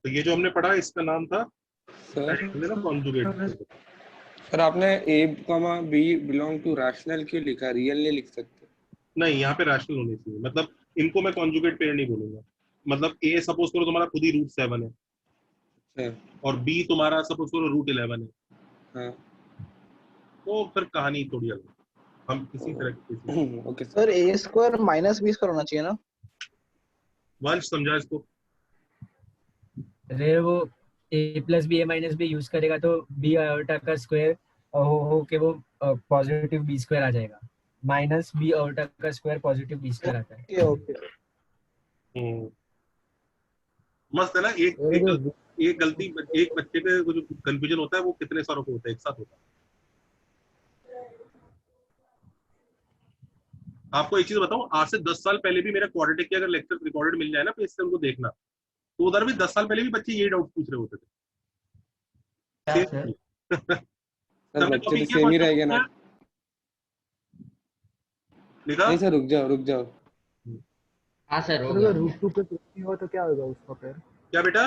तो ये जो हमने पढ़ा इसका नाम था कॉन्जुगेट। सर आपने a, b belong to rational क्यों लिखा? रियल नहीं लिख सकते? नहीं, यहाँ पे रैशनल होने चाहिए, मतलब इनको मैं कॉन्जुगेट पेयर नहीं बोलूंगा। मतलब a सपोज करो तुम्हारा खुद ही √7 है और b तुम्हारा सपोज करो √11 है, तो फिर कहानी थोड़ी अलग। हम किसी तरह okay sir, a square minus b square होना चाहिए ना? वंश समझा इसको? अरे वो a plus b a minus b use करेगा तो b आयोटा का स्क्वायर हो के वो पॉजिटिव b स्क्वायर आ जाएगा, माइनस b आयोटा का स्क्वायर पॉजिटिव b स्क्वायर आता है। ओके मस्त है ना। एक गलती एक बच्चे पे जो कंफ्यूजन होता है वो कितने सारों को होता है, एक साथ होता है। आपको एक चीज बताऊं, आज से 10 साल पहले भी मेरा क्वाड्रेटिक के अगर लेक्चर रिकॉर्डेड मिल जाए ना पेज से, उनको देखना, तो उधर भी 10 साल पहले भी बच्चे यही डाउट पूछ रहे होते थे। क्या सर? सर बच्चे तो सेम ही रह गए ना। लिखा? नहीं सर, रुक जाओ। हाँ सर, हो अगर गया। रूट 2 प्लस रूट 3 हुआ तो क्या होगा उसका पेयर? क्या बेटा?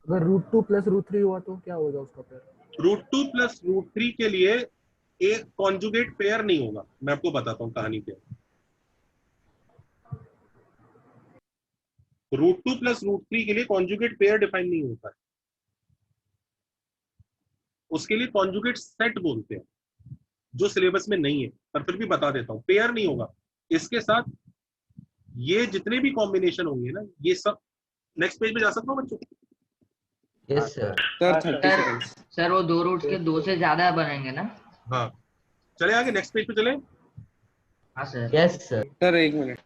अगर रूट 2 प्लस रूट 3 हुआ तो क्या होगा उसका पेयर? √2 प्लस √3 के लिए एक कॉन्जुगेट पेयर नहीं होगा। मैं आपको बताता हूँ कहानी क्या है। √2 प्लस √3 के लिए कॉन्जुगेट पेयर डिफाइन नहीं होता है, उसके लिए कॉन्जुगेट सेट बोलते हैं, जो सिलेबस में नहीं है, पर फिर भी बता देता हूँ, पेयर नहीं होगा। इसके साथ ये जितने भी कॉम्बिनेशन होंगे ना, ये सब, नेक्स्ट पेज पे जा सकता हूँ बच्चों? Yes sir. Sir 30 seconds. Sir वो 2 रूट्स के 2 से ज्यादा बनेंगे ना? हाँ, चले आगे, नेक्स्ट पेज पे चले। हाँ sir. Yes sir. Sir 1 minute.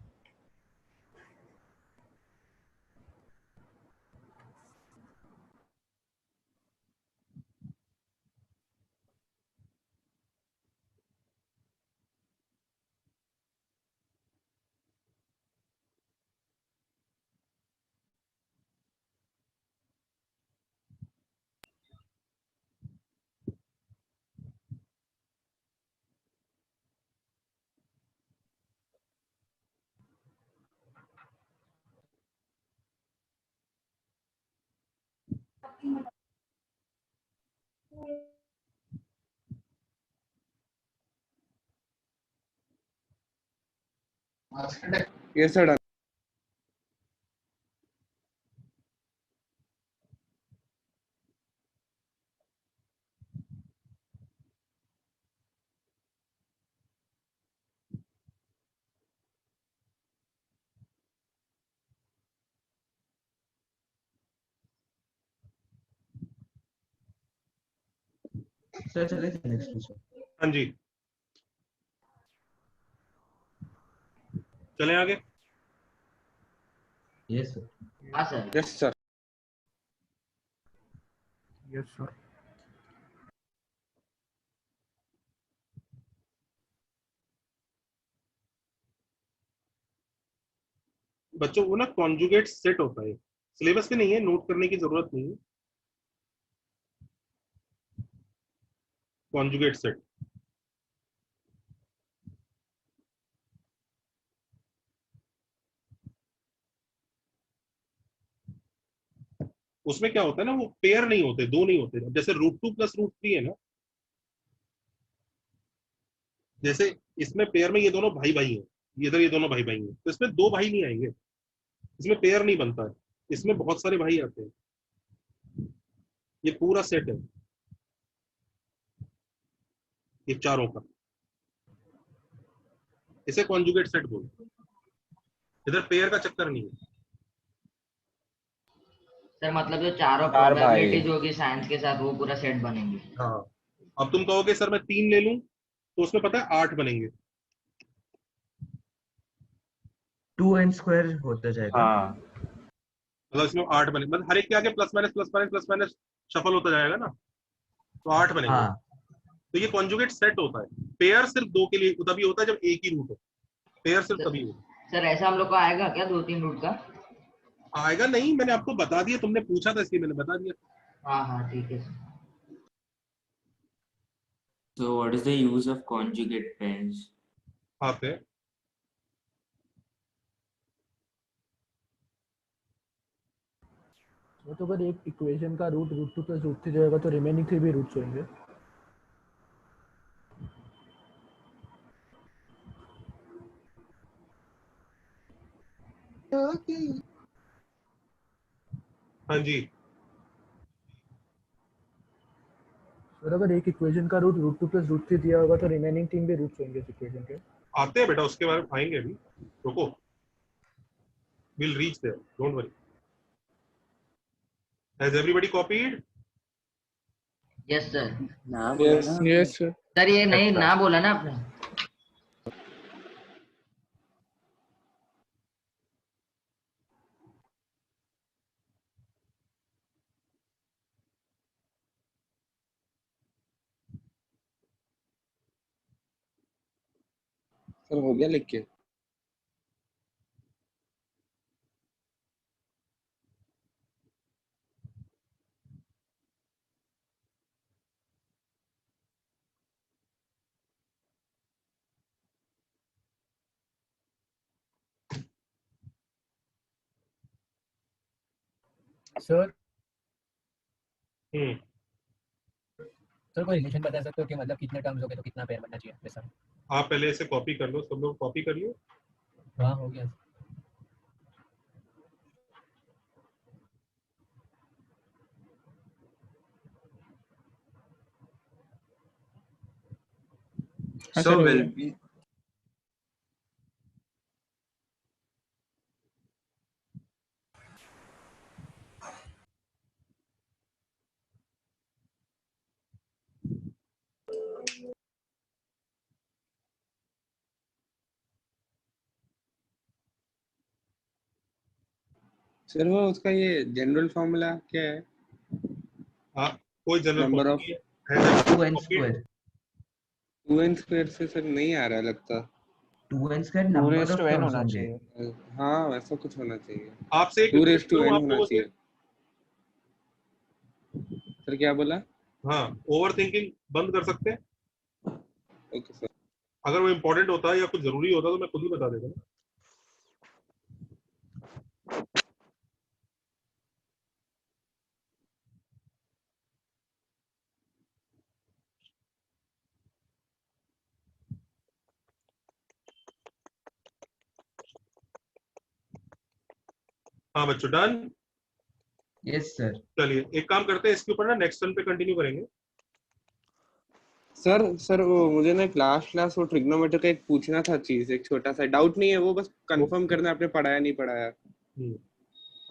Yes sir, done. Sir चले नेक्स्ट क्वेश्चन। हाँ जी, चले आगे। Yes sir. हाँ sir. Yes sir. Yes sir. बच्चों वो ना कॉन्जुगेट सेट होता है, सिलेबस में नहीं है, नोट करने की जरूरत नहीं है। कॉन्जुगेट सेट उसमें क्या होता है ना, वो पेयर नहीं होते, दो नहीं होते। जैसे √2 प्लस √3 है ना, जैसे इसमें पेयर में ये दोनों भाई भाई हैं, इधर ये दोनों भाई भाई हैं, तो इसमें दो भाई नहीं आएंगे, इसमें पेयर नहीं बनता है, इसमें बहुत सारे भाई आते हैं, ये पूरा सेट है ये चारों का, इसे कॉन्जुगेट सेट बोलते हैं। इधर पेयर का चक्कर नहीं है। सर मतलब जो चारों चार भाई। प्रोबेबिलिटीज होगी साइंस के साथ, वो पूरा सेट बनेंगे। हाँ, अब तुम कहोगे सर मैं 3 ले लूं, तो उसमें पता है 8 बनेंगे। 2n² होता जाएगा। हाँ, मतलब इसमें 8 बने, मतलब हर एक के आगे plus minus plus minus plus minus shuffle होता जाएगा ना, तो 8 बनेंगे। हाँ तो ये कॉन्जुगेट सेट होता है। पेयर सिर्फ दो के लिए तभी होता है जब एक ही रूट हो, पेयर सिर्फ तभी होता सर ऐसा हम लोग को आएगा क्या 2-3 रूट का? है। आएगा नहीं, मैंने आपको बता दिया, तुमने पूछा था इसलिए मैंने बता दिया। हाँ हाँ ठीक है sir. So what is the use of conjugate pairs? आते हैं। तो अगर एक इक्वेशन का रूट √2 प्लस √3 जाएगा तो रिमेनिंग 3 भी रूट्स होंगे। हाँ जी, और अगर एक इक्वेशन का रूट √2 प्लस √3 दिया होगा तो रिमेनिंग 3 भी रूट्स होंगे इस इक्वेशन के। आते हैं बेटा, उसके बारे में आएंगे अभी, रुको, will reach there, don't worry. Has everybody copied? Yes sir. ना बोला ना आपने। Yes sir. सर ये नहीं अच्छा। ना बोला ना आपने। सर हो गया लिख के? सर हम्म सर कोई रिलेशन बता सकते हो कि मतलब कितने टर्म्स हो गए तो कितना पेयर बनना चाहिए वैसा? आप पहले इसे कॉपी कर लो, सब लोग कॉपी कर लियो। हाँ हो गया। हाँ So सर हो will गया। be सर वो उसका ये जनरल फॉर्मूला क्या है? हाँ कोई जनरल नंबर ऑफ है 2n स्क्वायर 2n स्क्वायर से सर नहीं आ रहा लगता। 2n square 2 number raised of to n terms होना होंगे। चाहिए। हाँ वैसा कुछ होना चाहिए। आपसे एक 2 रिक्वेस्ट raised to करूं n आप होना लोगों से। चाहिए। सर क्या बोला? हाँ ओवर थिंकिंग बंद कर सकते हैं। Okay sir. अगर वो इम्पोर्टेंट होता है या कुछ जरूरी होता तो मैं खुद ही बता देता ना। हाँ बच्चों डन। Yes sir. चलिए एक काम करते हैं, इसके ऊपर ना नेक्स्ट टर्न पे कंटिन्यू करेंगे। सर वो मुझे ना क्लास वो ट्रिग्नोमेट्री का एक पूछना था चीज, एक छोटा सा डाउट नहीं है, वो बस कंफर्म करना आपने पढ़ाया नहीं पढ़ाया।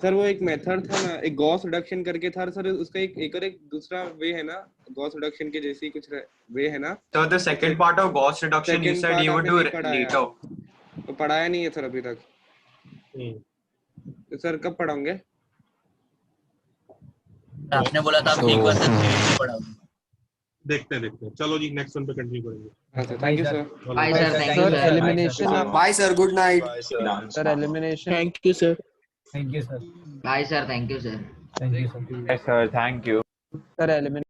सर वो एक मेथड था ना, एक गॉस रिडक्शन करके था सर, उसका एक दूसरा वे है ना गॉस रिडक्शन के जैसे ही कुछ वे है ना। So the second part of Gauss reduction you second said part you would आपने do नहीं पढ़ाया, later. तो पढ़ाया नहीं है सर अभी तक। तो सर कब पढ़ाओगे? आपने बोला था आप एक बार से पढ़ाओगे। देखते हैं चलो जी नेक्स्ट वन पे कंटिन्यू करेंगे। Thank you sir. Bye sir, thank you sir sir. Elimination आप Bye sir, good night. Sir elimination thank you sir. Thank you sir. Bye sir, thank you sir. Thank you sir. Yes, sir. Thank you. Sir elimination